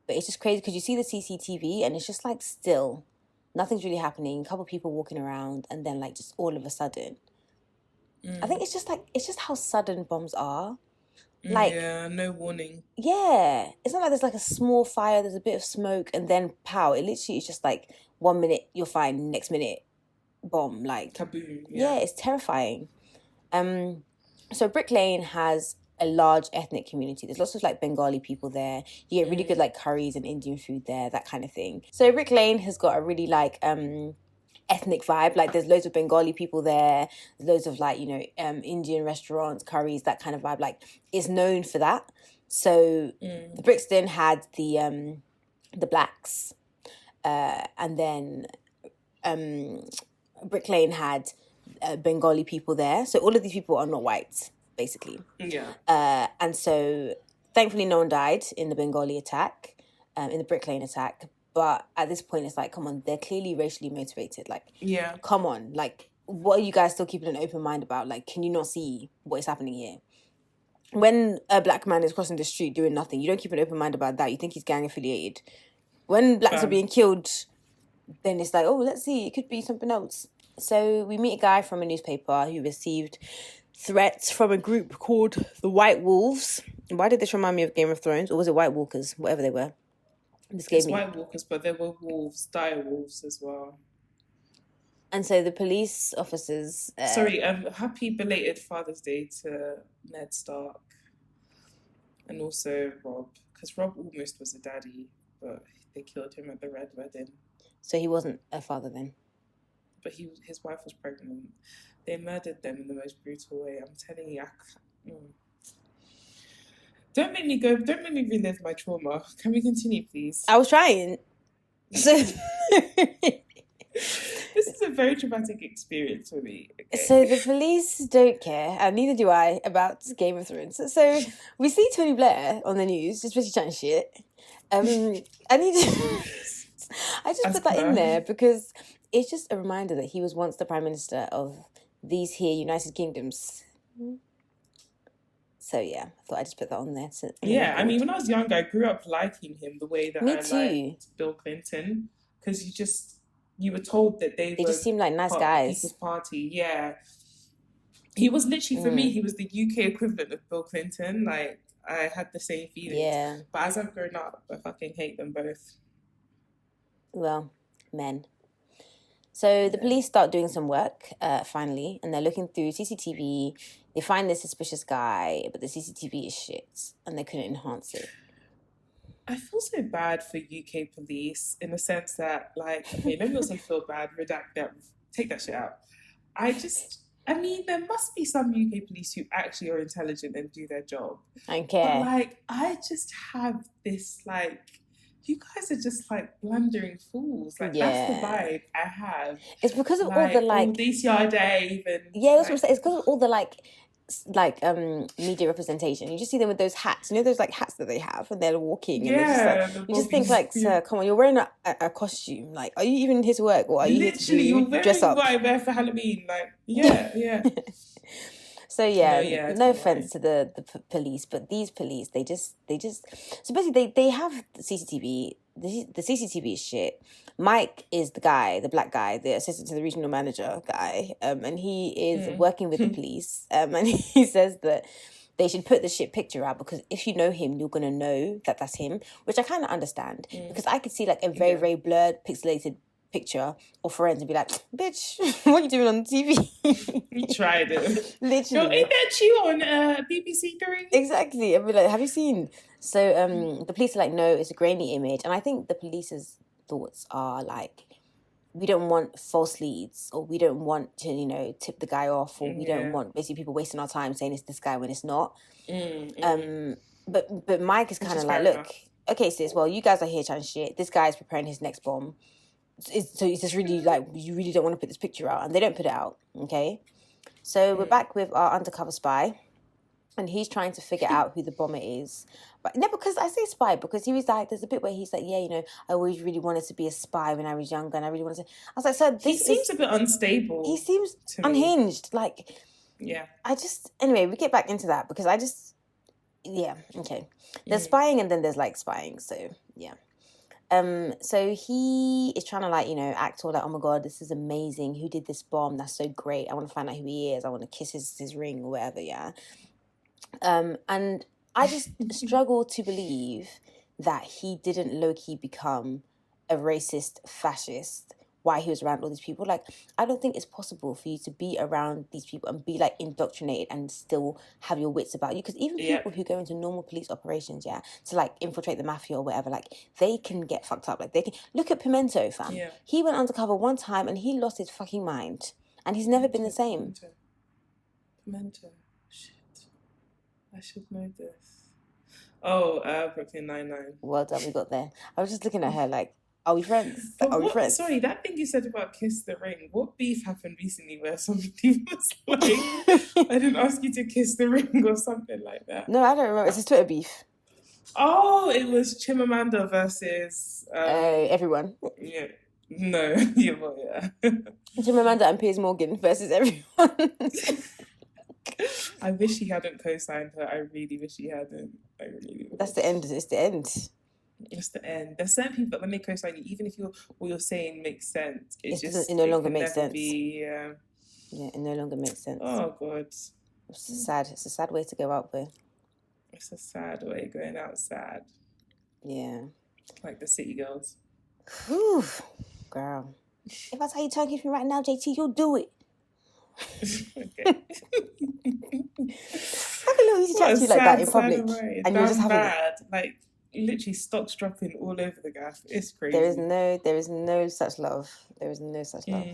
But it's just crazy, because you see the CCTV, and it's just, like, still. Nothing's really happening. A couple of people walking around, and then, like, just all of a sudden. I think it's just how sudden bombs are. Like, yeah, no warning. Yeah. It's not like there's like a small fire, there's a bit of smoke, and then pow. It literally is just like 1 minute you're fine, next minute bomb. Like, kaboom. Yeah, it's terrifying. So Brick Lane has a large ethnic community. There's lots of like Bengali people there. You get really good like curries and Indian food there, that kind of thing. So Brick Lane has got a really like ethnic vibe. Like, there's loads of Bengali people there, loads of like, you know, Indian restaurants, curries, that kind of vibe. Like, it's known for that. So the Brixton had the blacks, and then Brick Lane had Bengali people there. So all of these people are not white, basically. Yeah. And so thankfully no one died in the Bengali attack, in the Brick Lane attack. But at this point, it's like, come on, they're clearly racially motivated. Like, yeah, come on. Like, what are you guys still keeping an open mind about? Like, can you not see what is happening here? When a black man is crossing the street doing nothing, you don't keep an open mind about that. You think he's gang affiliated. When blacks are being killed, then it's like, oh, let's see, it could be something else. So we meet a guy from a newspaper who received threats from a group called the White Wolves. Why did this remind me of Game of Thrones? Or was it White Walkers? Whatever they were. It's White Walkers, but there were wolves, dire wolves as well. And so the police officers... Sorry, happy belated Father's Day to Ned Stark. And also Rob. Because Rob almost was a daddy, but they killed him at the Red Wedding. So he wasn't a father then? But his wife was pregnant. They murdered them in the most brutal way. I'm telling you, Don't make me relive my trauma. Can we continue, please? I was trying. So this is a very traumatic experience for me. Okay. So the police don't care, and neither do I, about Game of Thrones. So we see Tony Blair on the news, just basically chatting shit. I just put that in there because it's just a reminder that he was once the Prime Minister of these here United Kingdoms. So yeah, I thought I'd just put that on there. Yeah, I mean, when I was younger, I grew up liking him the way that liked Bill Clinton, because you were told that they just seemed like nice guys. People's Party, yeah. He was literally, for me, he was the UK equivalent of Bill Clinton. Like, I had the same feelings. Yeah. But as I've grown up, I fucking hate them both. Well, men. So the police start doing some work, finally, and they're looking through CCTV. They find this suspicious guy, but the CCTV is shit, and they couldn't enhance it. I feel so bad for UK police in the sense that, like, okay, let me also feel bad, redact that take that shit out. I mean, there must be some UK police who actually are intelligent and do their job. And care. But like, I just have this like, you guys are just like blundering fools. Like that's the vibe I have. It's because of all the like this year Dave and it's because of all the like media representation. You just see them with those hats, you know, those like hats that they have when they're walking. Yeah, and you just think like, sir, come on, you're wearing a costume. Like, are you even here to work, or are you literally here to dress up? You're wearing what I wear for Halloween. Like, yeah. So no offense to the police, but these police, they just so basically they have the CCTV. The CCTV is shit. Mike is the guy, the black guy, the assistant to the regional manager guy, and he is working with the police, and he says that they should put the shit picture out because if you know him, you're gonna know that that's him, which I kind of understand because I could see like a very very blurred, pixelated picture or friends and be like, bitch, what are you doing on TV? You tried it. Literally. No, ain't that you on BBC Three? Exactly. I'd be like, have you seen? So the police are like, no, it's a grainy image. And I think the police's thoughts are like, we don't want false leads, or we don't want to, you know, tip the guy off, or we don't want basically people wasting our time saying it's this guy when it's not. But Mike is kind of like, look, okay, sis, well, you guys are here trying shit. This guy's preparing his next bomb. So it's just really like, you really don't want to put this picture out, and they don't put it out, okay? So we're back with our undercover spy, and he's trying to figure out who the bomber is. But no, because I say spy because he was like, there's a bit where he's like, yeah, you know, I always really wanted to be a spy when I was younger, and I really wanted to. I was like, so he seems a bit unstable. He seems unhinged. Like, yeah. Anyway, we get back into that because okay. There's spying and then there's like spying. So yeah. So he is trying to like, you know, act all like, oh my God, this is amazing. Who did this bomb? That's so great. I want to find out who he is. I want to kiss his ring or whatever. Yeah. And I just struggle to believe that he didn't low-key become a racist fascist while he was around all these people. Like, I don't think it's possible for you to be around these people and be like indoctrinated and still have your wits about you. Because even people who go into normal police operations, to like infiltrate the mafia or whatever, like they can get fucked up. Like they can look at Pimento, fam. Yeah. He went undercover one time and he lost his fucking mind, and he's never been the same. Pimento. Shit. I should know this. Oh, Brooklyn Nine-Nine. Well done, we got there. I was just looking at her like, are we friends? Are we friends? Sorry, that thing you said about kiss the ring. What beef happened recently where somebody was like, I didn't ask you to kiss the ring or something like that? No, I don't remember. It's his Twitter beef. Oh, it was Chimamanda versus... everyone. Yeah. No. Yeah. Chimamanda and Piers Morgan versus everyone. I wish he hadn't co-signed her. I really wish he hadn't. I really wish. That's the end. It's the end. It's the end. There's certain people that when they co-sign you, even if what you're saying makes sense, it no longer makes sense. Yeah, it no longer makes sense. Oh God, it's sad. It's a sad way to go out there. It's a sad way going out. Sad. Yeah. Like the City Girls. Whew, girl. If I tell you turn kiss me right now, JT, you'll do it. Okay. How can you chat to you like that in public? And you're just having bad. Like literally stocks dropping all over the gaff. It's crazy. There is no such love. There is no such love.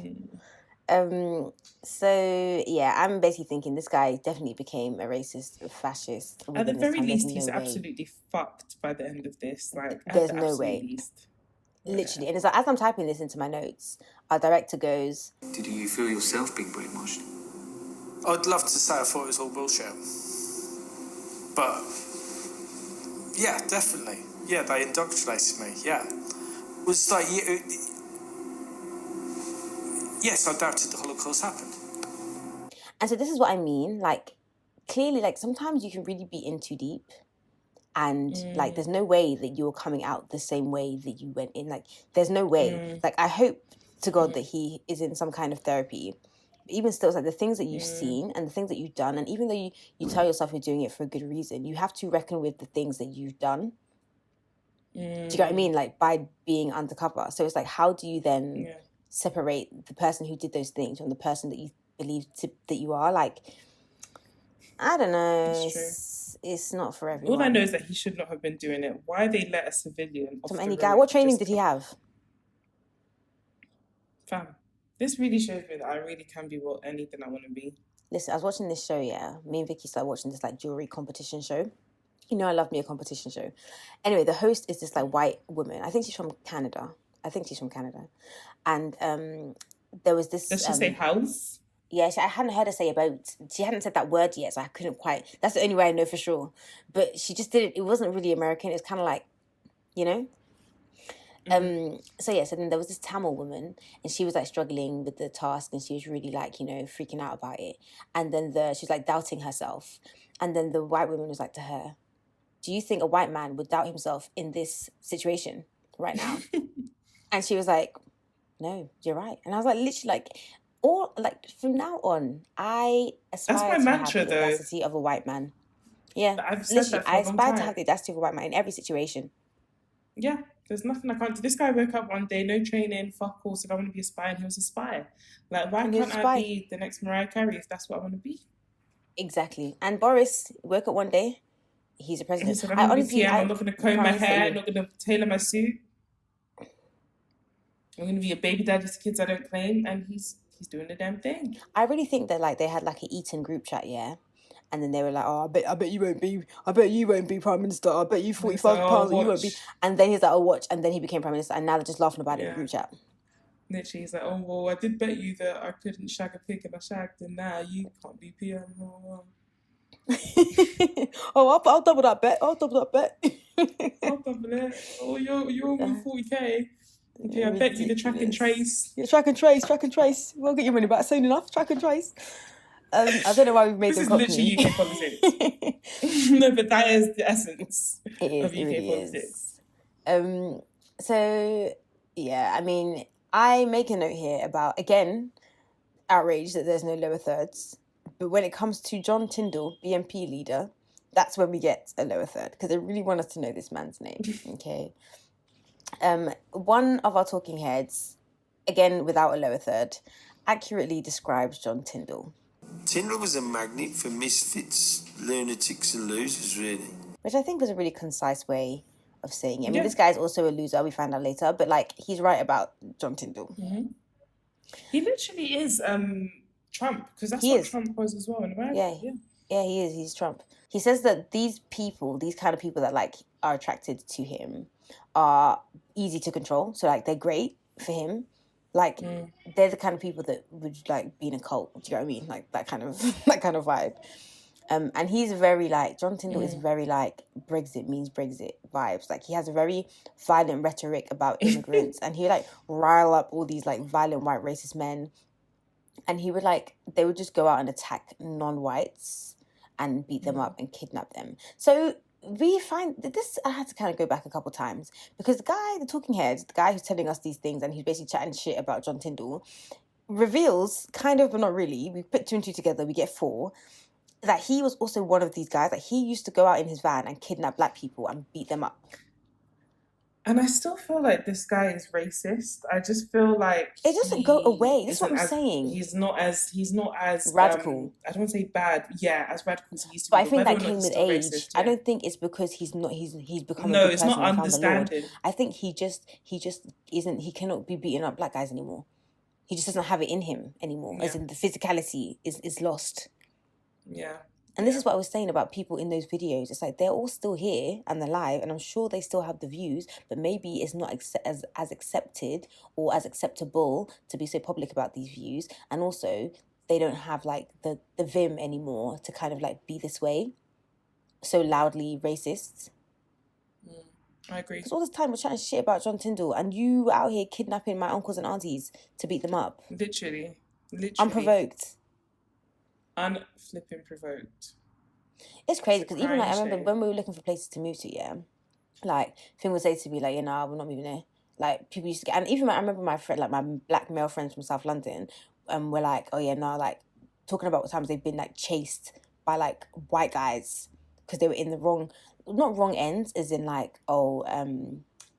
So yeah, I'm basically thinking this guy definitely became a racist, a fascist. At the very least, he's absolutely fucked by the end of this. Like, there's no way. Least. Literally, and it's like as I'm typing this into my notes, our director goes, "Did you feel yourself being brainwashed?" I'd love to say I thought it was all bullshit, but yeah, definitely, yeah, they indoctrinated me. Yeah, it was like yes, I doubted the Holocaust happened. And so this is what I mean. Like, clearly, like sometimes you can really be in too deep. And like, there's no way that you're coming out the same way that you went in. Like, there's no way. Like, I hope to God that he is in some kind of therapy. But even still, it's like the things that you've seen and the things that you've done. And even though you tell yourself you're doing it for a good reason, you have to reckon with the things that you've done. Do you get what I mean? Like, by being undercover. So it's like, how do you then separate the person who did those things from the person that you believe that you are? Like, I don't know. It's not for everyone. All I know is that he should not have been doing it. Why they let a civilian off from any guy? What training did he have? Fam. This really shows me that I really can be anything I want to be. Listen, I was watching this show, yeah. Me and Vicky started watching this like jewelry competition show. You know, I love me a competition show. Anyway, the host is this like white woman. I think she's from Canada. And there was this. Does she say house? Yeah, I hadn't heard her say about. She hadn't said that word yet, so I couldn't quite. That's the only way I know for sure. But she just did it. It wasn't really American. It was kind of like, you know. So then there was this Tamil woman, and she was like struggling with the task, and she was really like, you know, freaking out about it. And then she's like doubting herself, and then the white woman was like to her, "Do you think a white man would doubt himself in this situation right now?" And she was like, "No, you're right." And I was like, literally, like, all like from now on, I aspire to have the audacity of a white man. Yeah, I've said that for I aspire to have the audacity of a white man in every situation. Yeah, there's nothing I can't do. This guy woke up one day, no training, fuck all, said I want to be a spy, and he was a spy. Like, why can't I be the next Mariah Carey if that's what I want to be? Exactly. And Boris woke up one day, he's a president. He said, I'm not going to comb my hair, I'm not going to tailor my suit. I'm going to be a baby daddy to kids I don't claim, and he's doing the damn thing. I really think that like they had like an Eton group chat, yeah. And then they were like, "Oh, I bet you won't be prime minister. I bet you £45 you won't be." And then he's like, "Oh, watch." And then he became prime minister, and now they're just laughing about it in the group chat. Literally, he's like, "Oh, well, I did bet you that I couldn't shag a pig, and I shagged, and now you can't be PM." Oh, I'll double that bet. I'll double it. Oh, you're on 40k. Okay, I bet you the track and trace. Yeah, track and trace. We'll get your money back soon enough. Track and trace. I don't know why we've made this is literally UK politics. No, but that is the essence of UK politics. So, yeah, I mean, I make a note here about, again, outrage that there's no lower thirds. But when it comes to John Tyndall, BNP leader, that's when we get a lower third, because they really want us to know this man's name, okay? One of our talking heads, again without a lower third, accurately describes John Tyndall. Tyndall was a magnet for misfits, lunatics and losers, really. Which I think was a really concise way of saying it. I mean, this guy's also a loser, we found out later, but like, he's right about John Tyndall. Mm-hmm. He literally is Trump, because that's what Trump was as well in America. Yeah, he is. He's Trump. He says that these kind of people that like are attracted to him are easy to control. So like they're great for him. Like they're the kind of people that would like be in a cult. Do you know what I mean? Like that kind of vibe. And he's very like, John Tyndall is very like Brexit means Brexit vibes. Like he has a very violent rhetoric about immigrants and he like rile up all these like violent white racist men. And he would like, they would just go out and attack non-whites and beat them up and kidnap them. So we find that this, I had to kind of go back a couple times because the talking head, the guy who's telling us these things and he's basically chatting shit about John Tyndall, reveals, kind of, but not really, we put 2 and 2 together, we get 4, that he was also one of these guys. Like he used to go out in his van and kidnap black people and beat them up. And I still feel like this guy is racist. I just feel like it doesn't go away. That's what I'm saying. He's not as radical. I don't want to say bad. Yeah, as radical as he used to. But I think that came with age. Racist, I don't think it's because he's become no. It's not understanding. I think he just isn't. He cannot be beating up black guys anymore. He just doesn't have it in him anymore. As in the physicality is lost. Yeah. And this is what I was saying about people in those videos. It's like they're all still here and alive, and I'm sure they still have the views, but maybe it's not as accepted or as acceptable to be so public about these views. And also, they don't have like the vim anymore to kind of like be this way, so loudly racist. I agree. Because all this time we're chatting shit about John Tyndall, and you out here kidnapping my uncles and aunties to beat them up. Literally. Unprovoked. Unflipping provoked. It's crazy because even like I remember when we were looking for places to move to, like Finn would say to me like, "Yeah, we're not moving there." Like people used to get, and even I remember my friend, like my black male friends from South London, were like, "Oh yeah, no," like talking about what times they've been like chased by like white guys because they were in the not wrong ends, as in like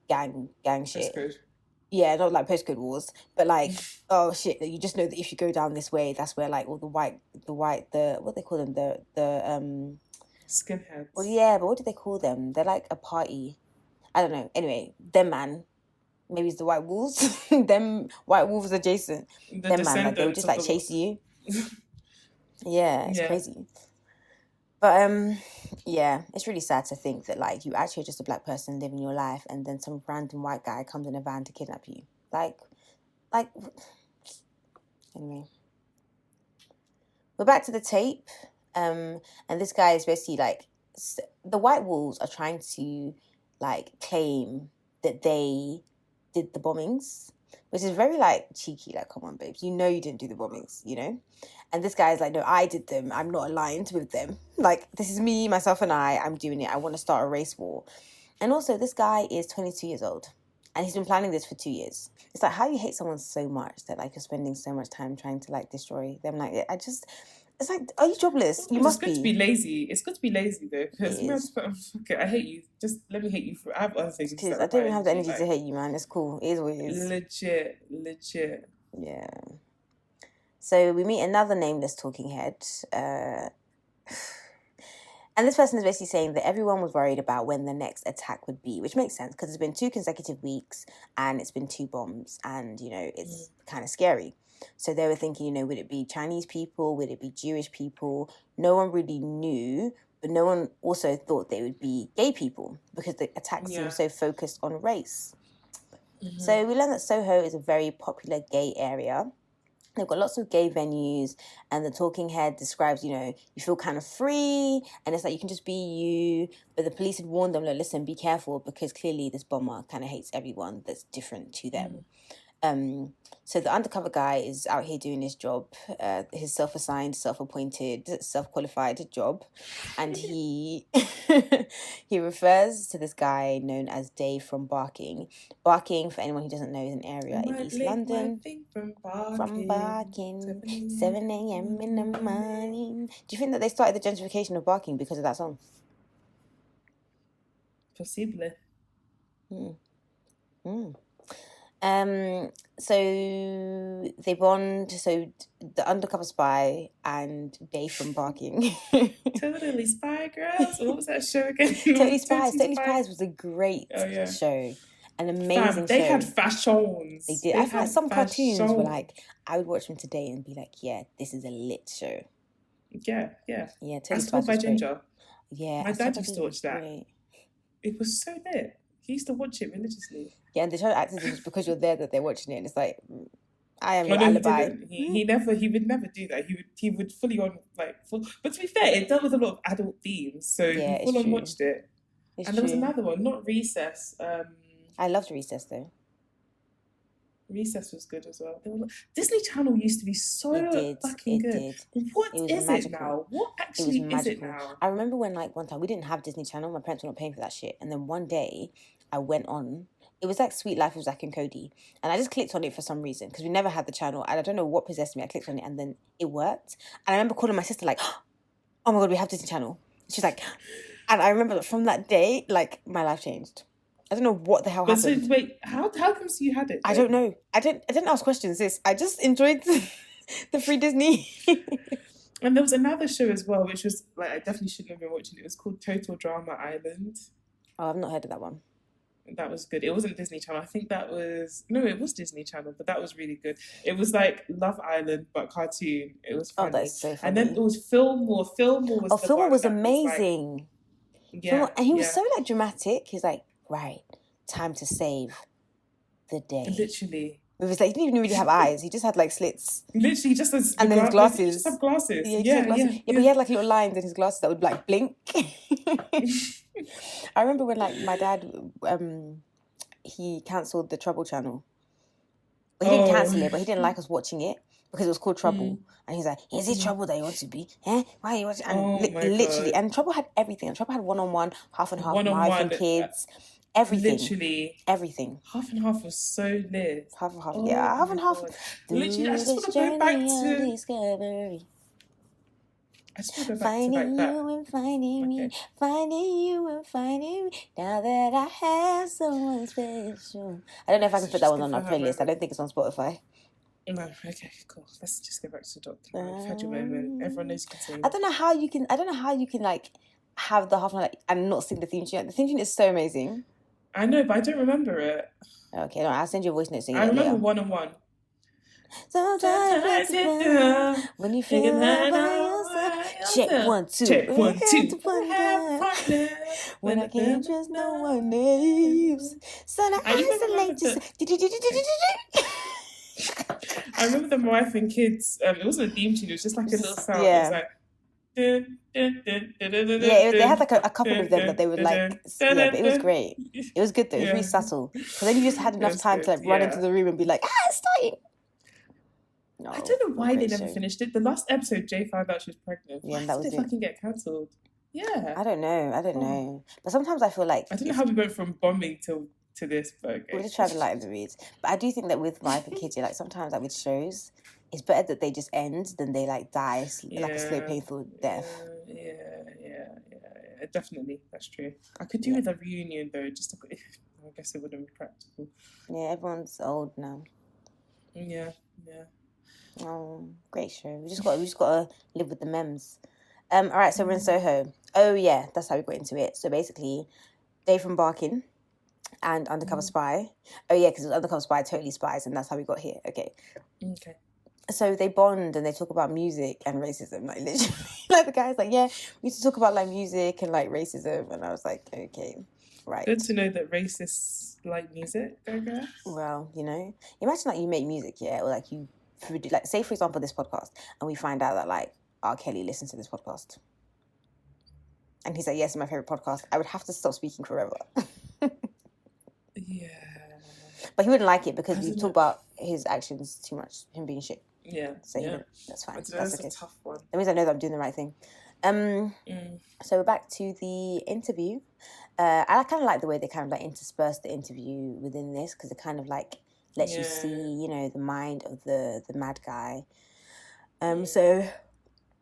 gang shit. That's Yeah, not like postcode wars, but like, oh shit, you just know that if you go down this way, that's where like all the white, what they call them, the skinheads. Well, yeah, but what do they call them? They're like a party. I don't know. Anyway, them man, maybe it's the white wolves. Them white wolves adjacent. Them man, like they would just like chase you. Yeah, it's crazy. But yeah, it's really sad to think that like you actually are just a black person living your life, and then some random white guy comes in a van to kidnap you. Like anyway, we're back to the tape. And this guy is basically like the white wolves are trying to like claim that they did the bombings, which is very like cheeky. Like, come on, babes, you know you didn't do the bombings, you know. And this guy is like, no, I did them. I'm not aligned with them. Like, this is me, myself, and I'm doing it. I want to start a race war. And also, this guy is 22 years old, and he's been planning this for 2 years. It's like, how you hate someone so much that like you're spending so much time trying to like destroy them. Like, it's like, are you jobless? You must be. It's good to be lazy. It's good to be lazy though, because okay, I hate you. Just let me hate you for. I have other things. I don't even have the energy to hate you, man. It's cool. It is what it is. Legit. Yeah. So we meet another nameless talking head. And this person is basically saying that everyone was worried about when the next attack would be, which makes sense because it's been 2 consecutive weeks and it's been 2 bombs and, you know, it's kind of scary. So they were thinking, you know, would it be Chinese people? Would it be Jewish people? No one really knew, but no one also thought they would be gay people because the attack seemed so focused on race. Mm-hmm. So we learned that Soho is a very popular gay area. They've got lots of gay venues, and the talking head describes, you know, you feel kind of free, and it's like you can just be you. But the police had warned them, like, listen, be careful, because clearly this bomber kind of hates everyone that's different to them. So the undercover guy is out here doing his job, his self-assigned, self-appointed, self-qualified job, and he he refers to this guy known as Dave from Barking. Barking, for anyone who doesn't know, is an area in East London. From Barking, 7 a.m. in the morning. Do you think that they started the gentrification of Barking because of that song? Possibly. So they bond. So the undercover spy and Dave from Barking. Totally Spy Girls. What was that show again? Totally Spies. Totally Spies was a great show. An amazing They show. had fashions. They did. I feel like some cartoons were like, I would watch them today and be like, yeah, this is a lit show. Yeah. Yeah, Totally As Told by Ginger. Great. Yeah. My dad used to watch that. Great. It was so lit. He used to watch it religiously. Yeah, and they try to act as if it's because you're there that they're watching it, and it's like, I am your alibi. He would never do that. He would fully on like full. But to be fair, it dealt with a lot of adult themes, so he full on watched it. There was another one, not Recess. I loved Recess though. Recess was good as well. Disney Channel used to be so fucking good. What is it now? What actually is it now? I remember when like one time we didn't have Disney Channel. My parents were not paying for that shit, and then one day I went on. It was like Sweet Life of Zack and Cody, and I just clicked on it for some reason because we never had the channel, and I don't know what possessed me. I clicked on it, and then it worked. And I remember calling my sister like, "Oh my god, we have Disney Channel." She's like, and I remember that from that day, like my life changed. I don't know what the hell happened. So, wait, how come you had it? I don't know. I didn't ask questions. I just enjoyed the free Disney. And there was another show as well, which was like I definitely shouldn't have been watching. It was called Total Drama Island. Oh, I've not heard of that one. That was good. It wasn't Disney Channel. I think that was it was Disney Channel, but that was really good. It was like Love Island but cartoon. It was funny. Oh, that's so funny. And then it was Fillmore. Fillmore was amazing. Yeah, and he was so like dramatic. He's like, right, time to save the day. Literally. It was like he didn't even really have eyes. He just had like slits. Literally, just as and then his glasses. He just had glasses. Yeah, but he had like little lines in his glasses that would like blink. I remember when like my dad, he cancelled the Trouble channel. Well, he didn't cancel it, but he didn't like us watching it because it was called Trouble. And he's like, "Is it Trouble that you want to be? Why are you watching?" And literally, and Trouble had everything. And Trouble had one-on-one, half and half, wife and kids. Everything. Literally. Everything. Half and half was so lit. Half and half. Yeah, half and half. Literally, I just want to go back to... Discovery. I just want to go back finding to like you and finding me. Finding you and finding me. Now that I have someone special. I don't know if I can put that one on our playlist. I don't think it's on Spotify. No, okay, cool. Let's just go back to the doctor. I've had your moment. Everyone knows you can sing. I don't know how you can like have the half and like and not sing the theme tune. The theme tune is so amazing. I know, but I don't remember it. Okay, no, I'll send you a voice note singing I it remember later. 101. Sometimes it's when you feel by yourself. Check 1 2. Check 1 2. When I can't trust no one else. So I isolate yourself. I remember the Mariah and Kids. It wasn't a theme tune. It was just like a little sound. Yeah. It was like. They had like a couple of them that they would like. Yeah, but it was great. It was good though. It was really subtle. Because then you just had enough time to like run into the room and be like, it's starting. No, I don't know why they never finished it. The last episode, Jay found out she was pregnant. Yeah, why that was did they fucking get cancelled? Yeah. I don't know. But sometimes I feel like I don't know how we went from bombing to this, but okay. We're just trying to lighten the reads. But I do think that with Mariah and Kids, like sometimes like with shows, it's better that they just end than they like die like a slow, painful death. Yeah. Definitely, that's true. I could do with a reunion though. I guess it wouldn't be practical. Yeah, everyone's old now. Yeah. Oh, great show. We just got to live with the memes. All right, so we're in Soho. Oh yeah, that's how we got into it. So basically, Dave from Barking and Undercover Spy. Oh yeah, because Undercover Spy totally spies, and that's how we got here. Okay. So they bond and they talk about music and racism, like literally. Like the guy's like, yeah, we used to talk about like music and like racism, and I was like, okay, right. Good to know that racists like music, I guess. Well, imagine like you make music, yeah, or like you, like say for example this podcast, and we find out that like R. Kelly listens to this podcast, and he's like, yes, it's my favorite podcast. I would have to stop speaking forever. Yeah. But he wouldn't like it because we talk about his actions too much, him being shit. Yeah. So that's fine. That's okay. A tough one. That means I know that I'm doing the right thing. So we're back to the interview. I kind of like the way they kind of like intersperse the interview within this because it kind of like lets you see, the mind of the mad guy. So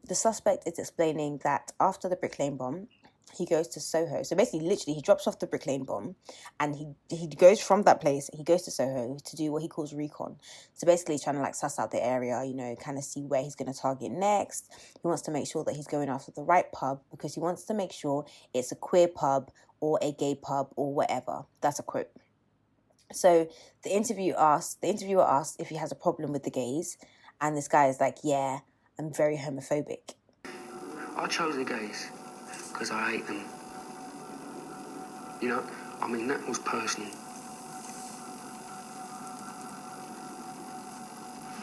the suspect is explaining that after the Brick Lane bomb, he goes to Soho. So basically, literally, he drops off the Brick Lane bomb and he goes from that place, he goes to Soho to do what he calls recon. So basically, he's trying to like suss out the area, kind of see where he's going to target next. He wants to make sure that he's going after the right pub because he wants to make sure it's a queer pub or a gay pub or whatever. That's a quote. So the interviewer asked if he has a problem with the gays. And this guy is like, yeah, I'm very homophobic. I chose the gays because I hate them. That was personal.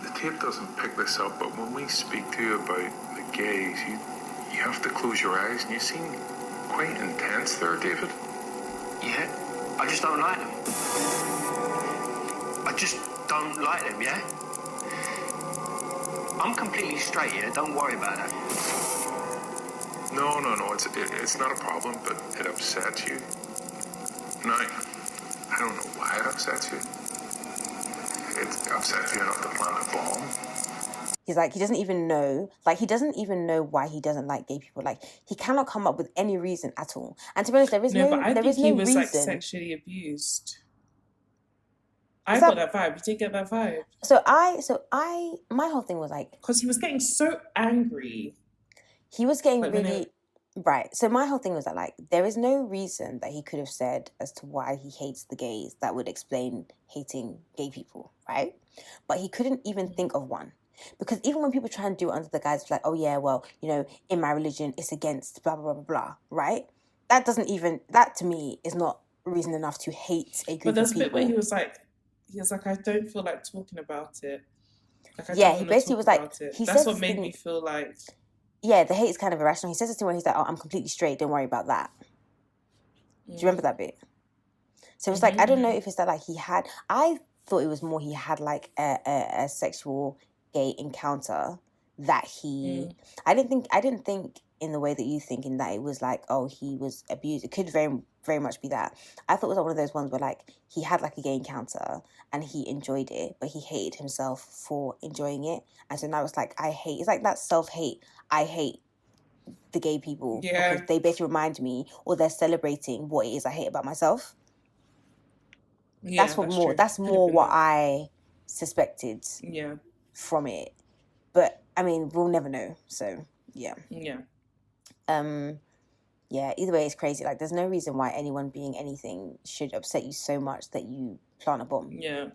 The tape doesn't pick this up, but when we speak to you about the gays, you have to close your eyes, and you seem quite intense there, David. Yeah, I just don't like them. I just don't like them, yeah? I'm completely straight, yeah? Don't worry about that. No, it's not a problem, but it upsets you. No, I don't know why it upsets you. It upsets you enough to plant a bomb. He's like, he doesn't even know why he doesn't like gay people. Like, he cannot come up with any reason at all. And to be honest, there is no reason. He was like sexually abused. I got that vibe. You didn't get that vibe. So my whole thing was like, because he was getting so angry. He was getting really right. So my whole thing was that like there is no reason that he could have said as to why he hates the gays that would explain hating gay people, right? But he couldn't even think of one. Because even when people try and do it under the guise of like, oh yeah, well, in my religion it's against blah blah blah blah blah, right? That to me is not reason enough to hate a group of people. But there's a bit where he was like, I don't feel like talking about it. He basically was like, that's what made me feel like. Yeah, the hate is kind of irrational. He says this to when he's like, oh, I'm completely straight, don't worry about that. Do you remember that bit? So it's like, I don't know if it's that like I thought it was more he had like a sexual gay encounter that I didn't think in the way that you think in that it was like, oh, he was abused. It could very, very much be that. I thought it was like one of those ones where like he had like a gay encounter and he enjoyed it, but he hated himself for enjoying it. And so now it's like, it's like that self-hate. I hate the gay people because they basically remind me, or they're celebrating what it is I hate about myself. Yeah, that's more what I suspected from it. But I mean, we'll never know. So yeah. Yeah, either way, it's crazy. Like, there's no reason why anyone being anything should upset you so much that you plant a bomb. Yeah.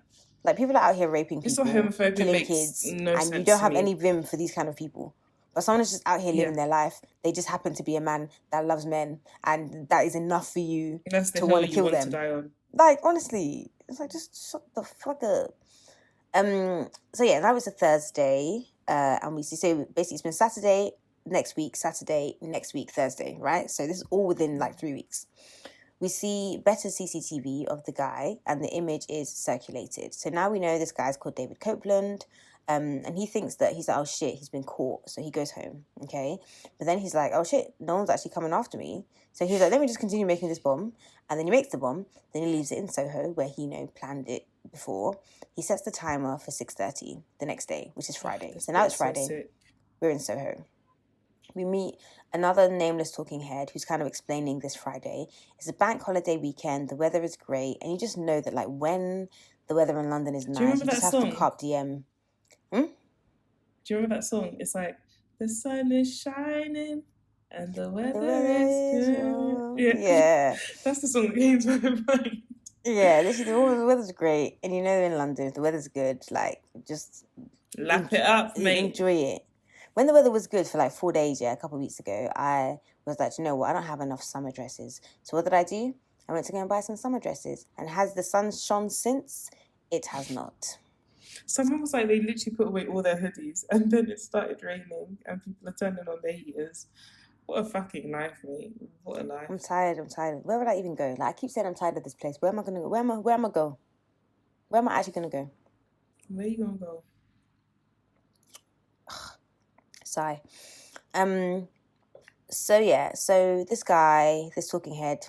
Like, people are out here raping people, killing kids, and you don't have any vim for these kind of people. But someone is just out here living their life. They just happen to be a man that loves men, and that is enough for you to want to kill them. To die on. Like, honestly, it's like, just shut the fuck up. So yeah, that was a Thursday, and we see, so basically it's been Saturday, next week, Saturday, next week, Thursday, right? So this is all within like 3 weeks. We see better CCTV of the guy, and the image is circulated. So now we know this guy's called David Copeland, and he thinks that he's like, oh shit, he's been caught. So he goes home, okay? But then he's like, oh shit, no one's actually coming after me. So he's like, let me just continue making this bomb. And then he makes the bomb, then he leaves it in Soho, where he, planned it before. He sets the timer for 6:30 the next day, which is Friday. So now it's Friday. We're in Soho. We meet another nameless talking head who's kind of explaining this Friday. It's a bank holiday weekend. The weather is great. And you just know that, like, when the weather in London is nice, you just have to cop DM. Do you remember that song? It's like, the sun is shining and the weather is good. Yeah. That's the song that came to my mind. Yeah, the weather's great. And in London, if the weather's good, like, just... Lap it up, mate. Enjoy it. When the weather was good for like 4 days, a couple of weeks ago, I was like, you know what, I don't have enough summer dresses. So what did I do? I went to go and buy some summer dresses. And has the sun shone since? It has not. Someone was like, they literally put away all their hoodies and then it started raining and people are turning on their heaters. What a fucking life, mate. What a life. I'm tired. Where would I even go? Like, I keep saying I'm tired of this place. Where am I going to go? Where am I go? Where am I actually going to go? Where are you going to go? Sigh. So this guy, this talking head,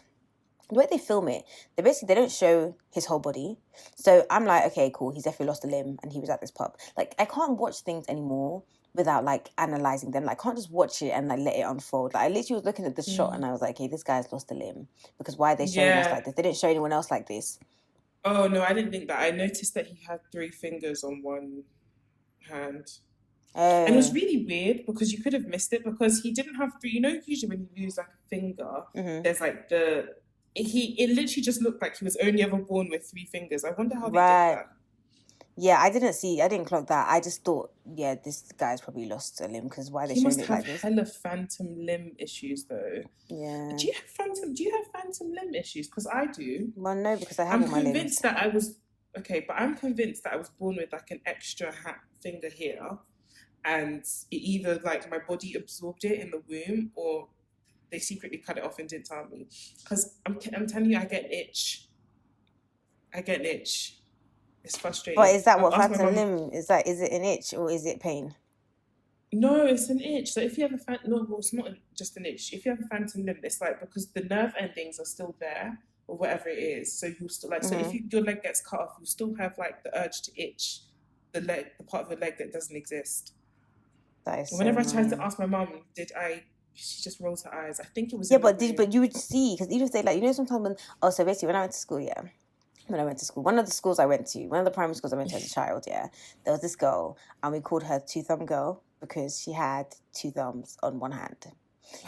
the way they film it, they don't show his whole body. So I'm like, okay, cool, he's definitely lost a limb and he was at this pub. Like, I can't watch things anymore without like analysing them. Like, I can't just watch it and like let it unfold. Like, I literally was looking at the shot and I was like, okay, this guy's lost a limb. Because why are they showing us like this? They didn't show anyone else like this. Oh no, I didn't think that. I noticed that he had 3 fingers on one hand. And it was really weird because you could have missed it because he didn't have 3. Usually when you lose like a finger, there's like it literally just looked like he was only ever born with 3 fingers. I wonder how they did that. Yeah, I didn't clock that. I just thought, this guy's probably lost a limb because why are they showing it like this? He must have hella phantom limb issues though. Yeah. Do you have phantom limb issues? Because I do. Well, no, because I have all my limbs. I'm convinced that I was born with like an extra finger here. And it either like my body absorbed it in the womb or they secretly cut it off and didn't tell me. Because I'm telling you, I get an itch. It's frustrating. But is that what phantom limb is? That is it an itch or is it pain? No, it's an itch. So if you have it's not just an itch. If you have a phantom limb, it's like because the nerve endings are still there or whatever it is. So you'll still like. So if your leg gets cut off, you still have like the urge to itch the part of the leg that doesn't exist. Whenever I tried to ask my mum, she just rolls her eyes. I think it was. Yeah, but you would see, because even if they like, sometimes so basically when I went to school, one of the schools I went to, one of the primary schools I went to as a child, there was this girl, and we called her Two Thumb Girl because she had 2 thumbs on one hand.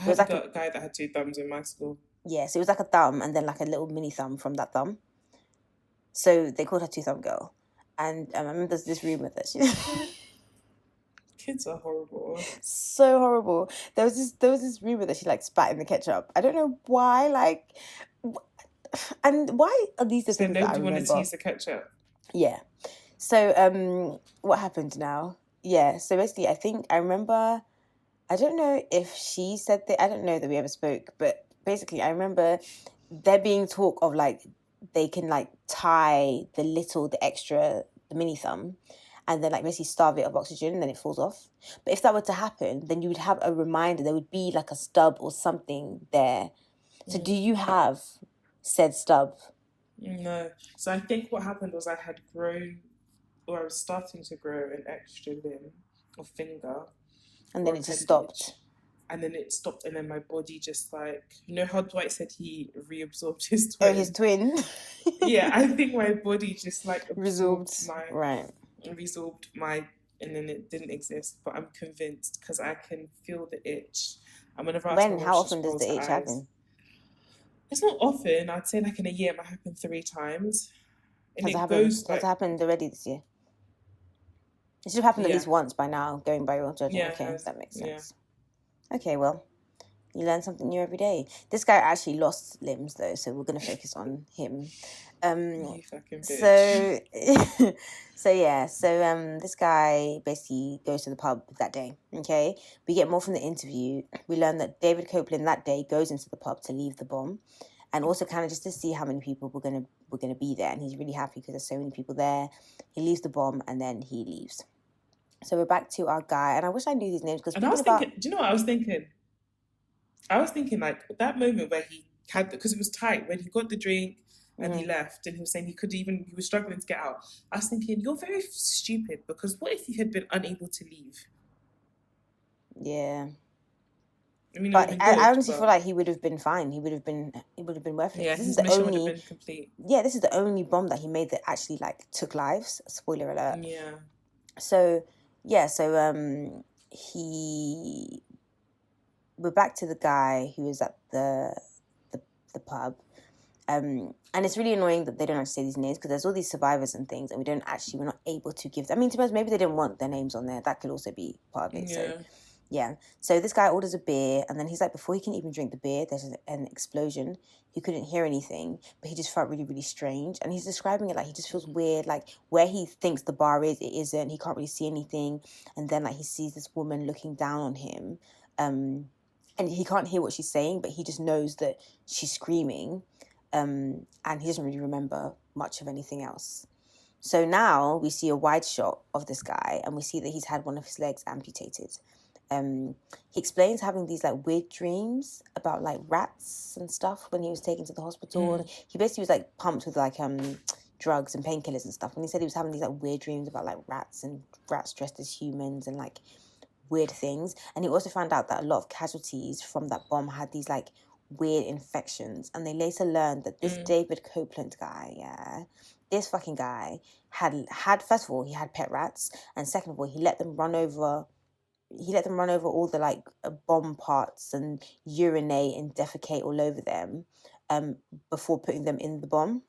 I had a guy that had 2 thumbs in my school. Yeah, so it was like a thumb and then like a little mini thumb from that thumb. So they called her Two Thumb Girl, and I remember there's this rumor that she. Kids are horrible. So horrible. There was this rumor that she like spat in the ketchup. I don't know why, and why are these the things that I remember? Nobody wanted to use the ketchup. Yeah. So what happened now? Yeah. So basically, I think I remember. I don't know if she said that. I don't know that we ever spoke, but basically, I remember there being talk of like they can like tie the mini thumb. And then, like, basically starve it of oxygen, and then it falls off. But if that were to happen, then you would have a reminder. There would be, like, a stub or something there. So do you have said stub? No. So I think what happened was I had grown, or I was starting to grow an extra limb or finger. And then it just stopped. And then it stopped, and then my body just, like... You know how Dwight said he reabsorbed his twin? Oh, his twin? Yeah, I think my body just, like... Resorbed. Right. Resorbed and then it didn't exist, but I'm convinced because I can feel the itch. And whenever I ask my mum, How she often just does rolls the her itch eyes. happen? It's not often. I'd say like in a year it might happen 3 times. And Has it happened already this year? It should have happened at least once by now, going by your judging. Yeah, Okay, that makes sense. Okay, well, you learn something new every day. This guy actually lost limbs though, so we're gonna focus on him. You fucking bitch. So this guy basically goes to the pub that day. Okay, we get more from the interview. We learn that David Copeland that day goes into the pub to leave the bomb, and also kind of just to see how many people were gonna be there. And he's really happy because there's so many people there. He leaves the bomb and then he leaves. So we're back to our guy, and I wish I knew these names because And I was thinking, do you know what I was thinking? I was thinking like that moment where he had, because it was tight, when he got the drink and he left and he was saying he was struggling to get out. I was thinking, you're very stupid, because what if he had been unable to leave? Yeah. I mean, but I honestly feel like he would have been fine. It would have been worth it. Yeah, This his is the mission only, would have been complete. Yeah, this is the only bomb that he made that actually like took lives. Spoiler alert. Yeah. So we're back to the guy who was at the pub. And it's really annoying that they don't actually say these names because there's all these survivors and things, and we're not able to give them. I mean, to be honest, maybe they didn't want their names on there. That could also be part of it. Yeah. So this guy orders a beer, and then he's like, before he can even drink the beer, there's an explosion. He couldn't hear anything, but he just felt really, really strange. And he's describing it like he just feels weird, like where he thinks the bar is, it isn't. He can't really see anything. And then like he sees this woman looking down on him, and he can't hear what she's saying, but he just knows that she's screaming. And he doesn't really remember much of anything else. So now we see a wide shot of this guy, and we see that he's had one of his legs amputated. He explains having these like weird dreams about like rats and stuff when he was taken to the hospital. And he basically was like pumped with like drugs and painkillers and stuff. And he said he was having these like weird dreams about like rats and rats dressed as humans and like weird things. And he also found out that a lot of casualties from that bomb had these like weird infections. And they later learned that this David Copeland guy, this fucking guy had first of all, he had pet rats, and second of all, he let them run over all the like bomb parts and urinate and defecate all over them before putting them in the bomb.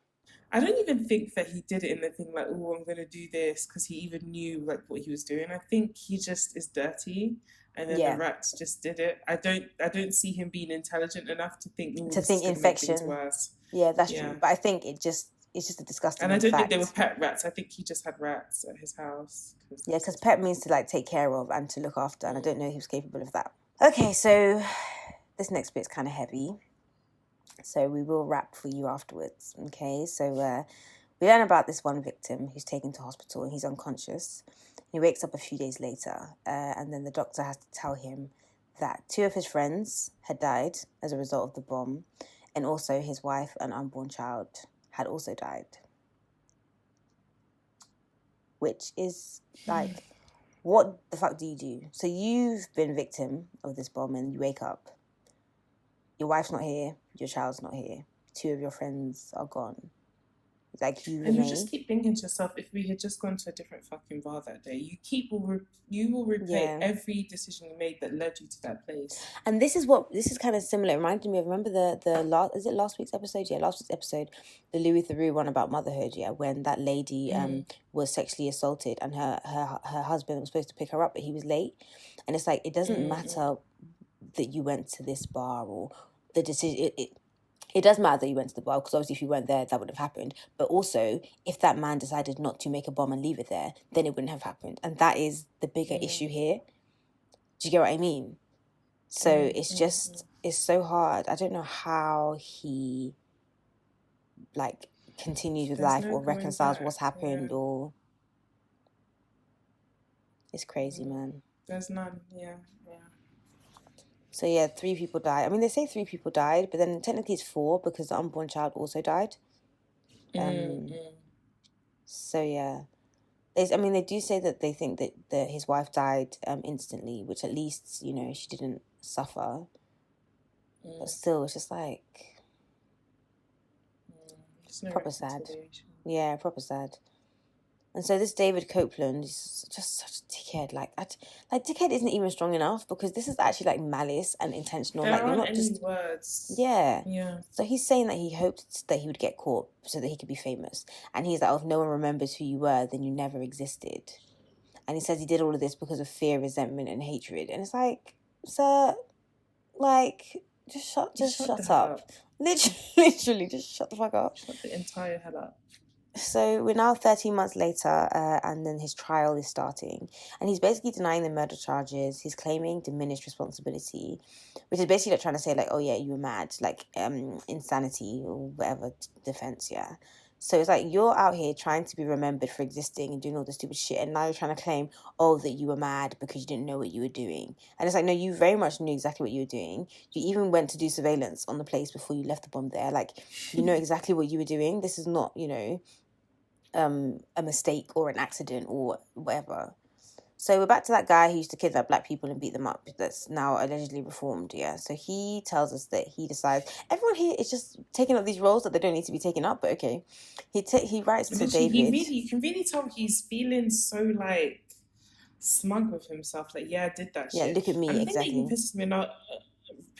I don't even think that he did it in the thing like, oh, I'm going to do this, because he even knew like what he was doing. I think he just is dirty, and then the rats just did it. I don't see him being intelligent enough to think infection. Worse. Yeah, that's true. But I think it's just a disgusting. And I don't think they were pet rats. I think he just had rats at his house. Because pet means to like take care of and to look after, and I don't know if he was capable of that. Okay, so this next bit's kind of heavy. So we will wrap for you afterwards, okay? So we learn about this one victim who's taken to hospital and he's unconscious. He wakes up a few days later and then the doctor has to tell him that 2 of his friends had died as a result of the bomb, and also his wife and unborn child had also died. Which is like, what the fuck do you do? So you've been victim of this bomb and you wake up. Your wife's not here. Your child's not here. 2 of your friends are gone. Like you remain. And you just keep thinking to yourself, if we had just gone to a different fucking bar that day, you will replay every decision you made that led you to that place. And this is kind of similar. It reminded me of, remember the last week's episode? Yeah, last week's episode, the Louis Theroux one about motherhood. Yeah, when that lady was sexually assaulted and her husband was supposed to pick her up, but he was late. And it's like, it doesn't matter that you went to this bar or the decision. It does matter that you went to the bar, because obviously if you weren't there, that would have happened. But also, if that man decided not to make a bomb and leave it there, then it wouldn't have happened. And that is the bigger issue here. Do you get what I mean? So it's so hard. I don't know how he, like, continues with life or reconciles what's happened or... It's crazy, man. There's none, yeah. So yeah, 3 people died. I mean, they say 3 people died, but then technically it's 4 because the unborn child also died. So yeah, they do say that they think that his wife died instantly, which at least, you know, she didn't suffer. But still, it's just like proper sad. Yeah, proper sad. And so this David Copeland is just such a dickhead. Like dickhead isn't even strong enough, because this is actually like malice and intentional. There like you're aren't not any just words. Yeah. Yeah. So he's saying that he hoped that he would get caught so that he could be famous. And he's like, oh, if no one remembers who you were, then you never existed. And he says he did all of this because of fear, resentment, and hatred. And it's like, sir, like, just shut up. Literally, just shut the fuck up. Shut the entire hell up. So we're now 13 months later, and then his trial is starting. And he's basically denying the murder charges. He's claiming diminished responsibility, which is basically like trying to say, like, oh, yeah, you were mad. Like, insanity or whatever defense, yeah. So it's like, you're out here trying to be remembered for existing and doing all this stupid shit, and now you're trying to claim, oh, that you were mad because you didn't know what you were doing. And it's like, no, you very much knew exactly what you were doing. You even went to do surveillance on the place before you left the bomb there. Like, you know exactly what you were doing. This is not, a mistake or an accident or whatever. So we're back to that guy who used to kidnap black people and beat them up, that's now allegedly reformed, yeah. So he tells us that he decides... Everyone here is just taking up these roles that they don't need to be taken up, but okay. He writes to David... You can really tell he's feeling so, like, smug with himself. Like, yeah, I did that shit. Yeah, look at me, and exactly. The thing that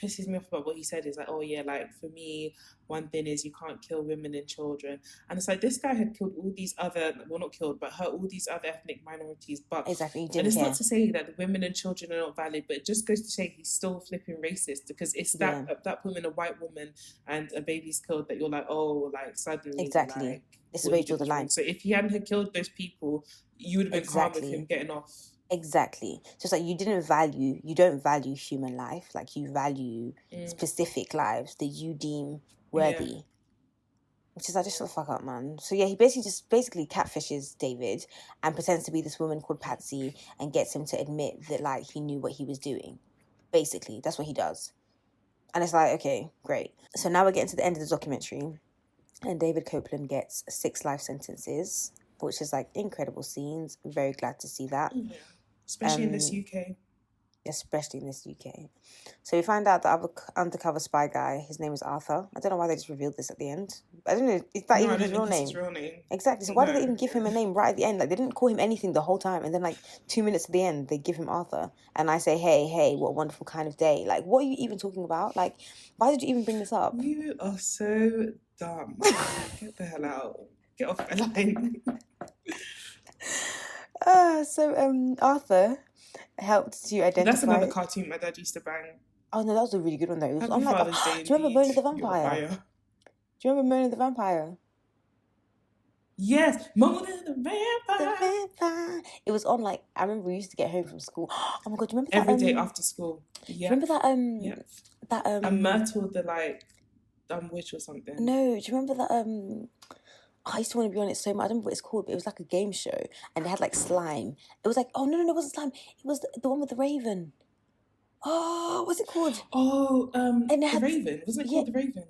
pisses me off about what he said is like, oh yeah, like for me, one thing is you can't kill women and children. And it's like, this guy had killed all these other, well, not killed, but hurt all these other ethnic minorities. But exactly, and it's not to say that the women and children are not valid, but it just goes to say he's still flipping racist, because it's that woman, a white woman, and a baby's killed, that you're like, oh, like suddenly, exactly. Like, this is where you draw the line. So if he hadn't killed those people, you would have been calm with him getting off. Exactly. Just like you don't value human life. Like you value specific lives that you deem worthy. Yeah. Which is like, just shut the fuck up, man. So yeah, he basically catfishes David and pretends to be this woman called Patsy and gets him to admit that like he knew what he was doing. Basically, that's what he does. And it's like, okay, great. So now we're getting to the end of the documentary, and David Copeland gets 6 life sentences, which is like incredible scenes. Very glad to see that. Yeah. Especially in this UK. Especially in this UK. So we find out the other undercover spy guy, his name is Arthur. I don't know why they just revealed this at the end. I don't know, is that even his real name? Exactly. So why did they even give him a name right at the end? Like, they didn't call him anything the whole time. And then, like, 2 minutes at the end, they give him Arthur. And I say, hey, what a wonderful kind of day. Like, what are you even talking about? Like, why did you even bring this up? You are so dumb. Get the hell out. Get off my line. So Arthur helped to identify... That's another cartoon my dad used to bang. Oh no, that was a really good one though. It was on like... do you remember Mona the Vampire? Do you remember Mona the Vampire? Yes, Mona the Vampire. It was on like... I remember we used to get home from school. Oh my god, do you remember that? Every day after school. Yeah. Remember that... That and Myrtle the like... witch or something. No, do you remember that... I used to want to be on it so much. I don't know what it's called, but it was like a game show, and they had like slime. It was like, oh no, it wasn't slime. It was the one with the raven. Oh, what's it called? Oh, and it had, the Raven. Wasn't it called the Raven?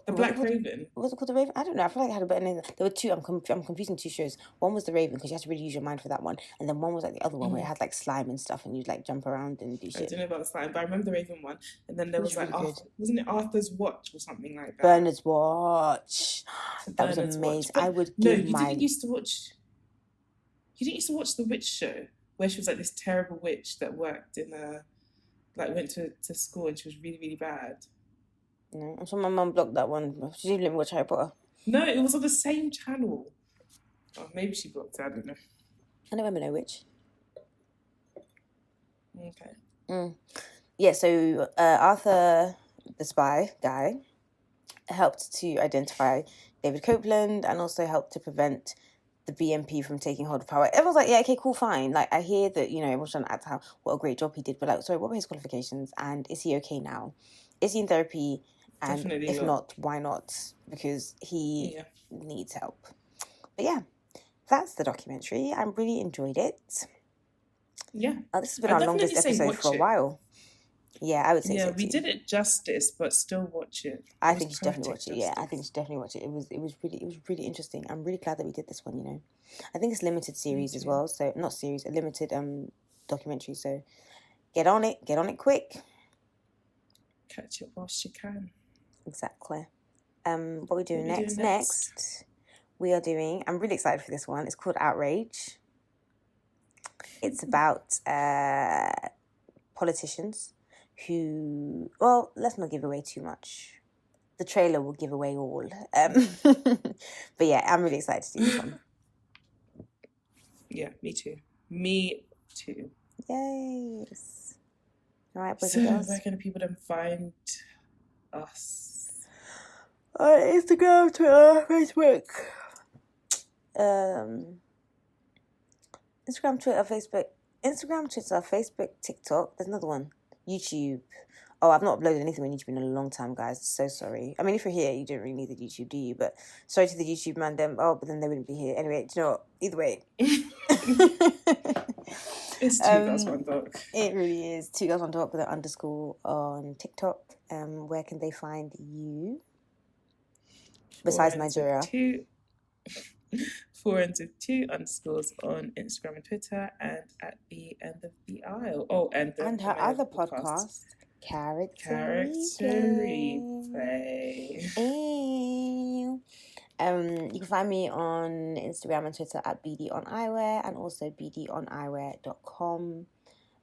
The Black Raven. Was it called the Raven? I don't know. I feel like it had a better name. There were 2. I'm confusing 2 shows. One was the Raven, because you had to really use your mind for that one, and then one was like the other one where it had like slime and stuff, and you'd like jump around and do shit. I don't know about the slime, but I remember the Raven one. And then there was like, wasn't it Arthur's Watch or something like that? Bernard's Watch. That was amazing. I would give you didn't used to watch the witch show where she was like this terrible witch that worked in a, like went to school, and she was really, really bad. No, I'm sure my mum blocked that one. She didn't let me watch Harry Potter. No, it was on the same channel. Oh, maybe she blocked it, I don't know. I don't remember no witch. Okay. Yeah, so Arthur, the spy guy, helped to identify David Copeland and also helped to prevent the BNP from taking hold of power. Everyone's like, yeah, okay, cool, fine. Like, I hear that, everyone's trying to act how what a great job he did, but like, sorry, what were his qualifications? And is he okay now? Is he in therapy? And definitely if not, why not? Because he needs help. But yeah, that's the documentary. I really enjoyed it. Yeah. This has been our longest episode for a while. Yeah, I would say so. Yeah, we did it justice, but still watch it. I think you should definitely watch it. Yeah, I think you should definitely watch it. It was really interesting. I'm really glad that we did this one, I think it's limited series as well. So not series, a limited documentary. So get on it quick. Catch it whilst you can. Exactly. What are we doing next? Next, we are doing. I'm really excited for this one. It's called Outrage. It's about politicians who, well, let's not give away too much. The trailer will give away all. But yeah, I'm really excited to do this one. Yeah, me too. Me too. Yes. All right, boys So and girls. where can people then find us? On Instagram, Twitter, Facebook. Instagram, Twitter, Facebook, TikTok. There's another one. YouTube. Oh, I've not uploaded anything on YouTube in a long time, guys. So sorry. I mean, if you're here, you don't really need the YouTube, do you? But sorry to the YouTube man. But then they wouldn't be here. Anyway, do you know what? Either way. It's 2 Girls, 1 Dog. It really is. 2 Girls, 1 Dog with an underscore on TikTok. Where can they find you? Besides Nigeria. 402 underscores on Instagram and Twitter, and at the end of the aisle. Oh, and her other podcast, Character Replay. You can find me on Instagram and Twitter at BD on Eyewear, and also bdoneyewear.com.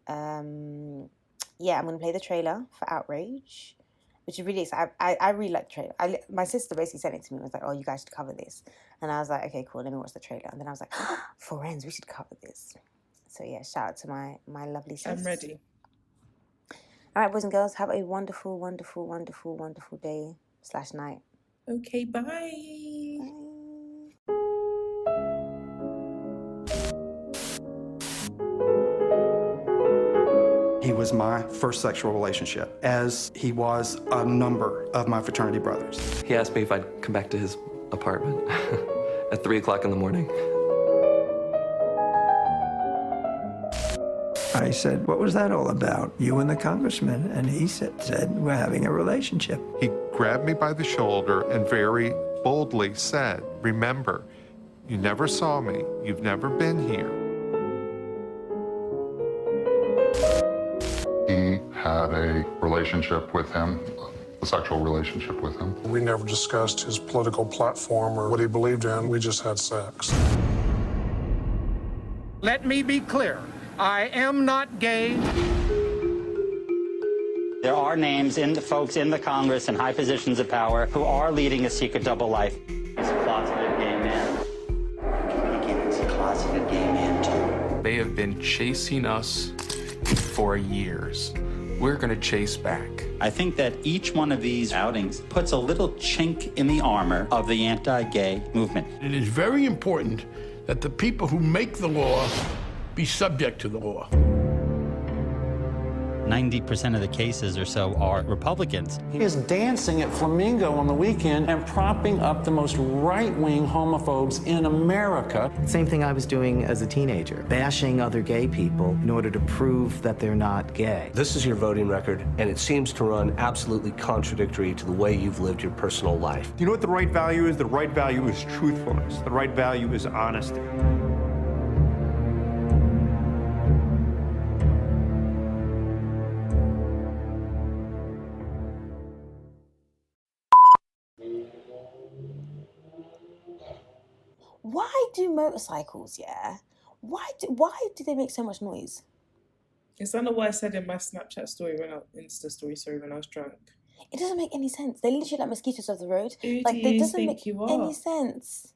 I'm going to play the trailer for Outrage, which is really exciting. I really like the trailer. My sister basically sent it to me and was like, oh, you guys should cover this. And I was like, okay, cool, let me watch the trailer. And then I was like, Friends, we should cover this. So yeah, shout out to my lovely sister. I'm ready. All right, boys and girls, have a wonderful, wonderful, wonderful, wonderful day/night. Okay, bye. Bye. He was my first sexual relationship, as he was a number of my fraternity brothers. He asked me if I'd come back to his apartment at 3 o'clock in the morning. I said, what was that all about? You and the congressman? And he said, we're having a relationship. He grabbed me by the shoulder and very boldly said, remember, you never saw me. You've never been here. He had a relationship with him, a sexual relationship with him. We never discussed his political platform or what he believed in. We just had sex. Let me be clear. I am not gay. There are names in the folks in the Congress and high positions of power who are leading a secret double life. He's a closeted gay man. He's a closeted gay man, too. They have been chasing us for years. We're going to chase back. I think that each one of these outings puts a little chink in the armor of the anti-gay movement. It is very important that the people who make the law be subject to the law. 90% of the cases or so are Republicans. He is dancing at Flamingo on the weekend and propping up the most right-wing homophobes in America. Same thing I was doing as a teenager, bashing other gay people in order to prove that they're not gay. This is your voting record, and it seems to run absolutely contradictory to the way you've lived your personal life. Do you know what the right value is? The right value is truthfulness. The right value is honesty. Why do motorcycles, why do they make so much noise? Is that not what I said in my Snapchat story Insta story, when I was drunk? It doesn't make any sense. They're literally like mosquitoes off the road. Who like, do they you doesn't think make you are? any sense.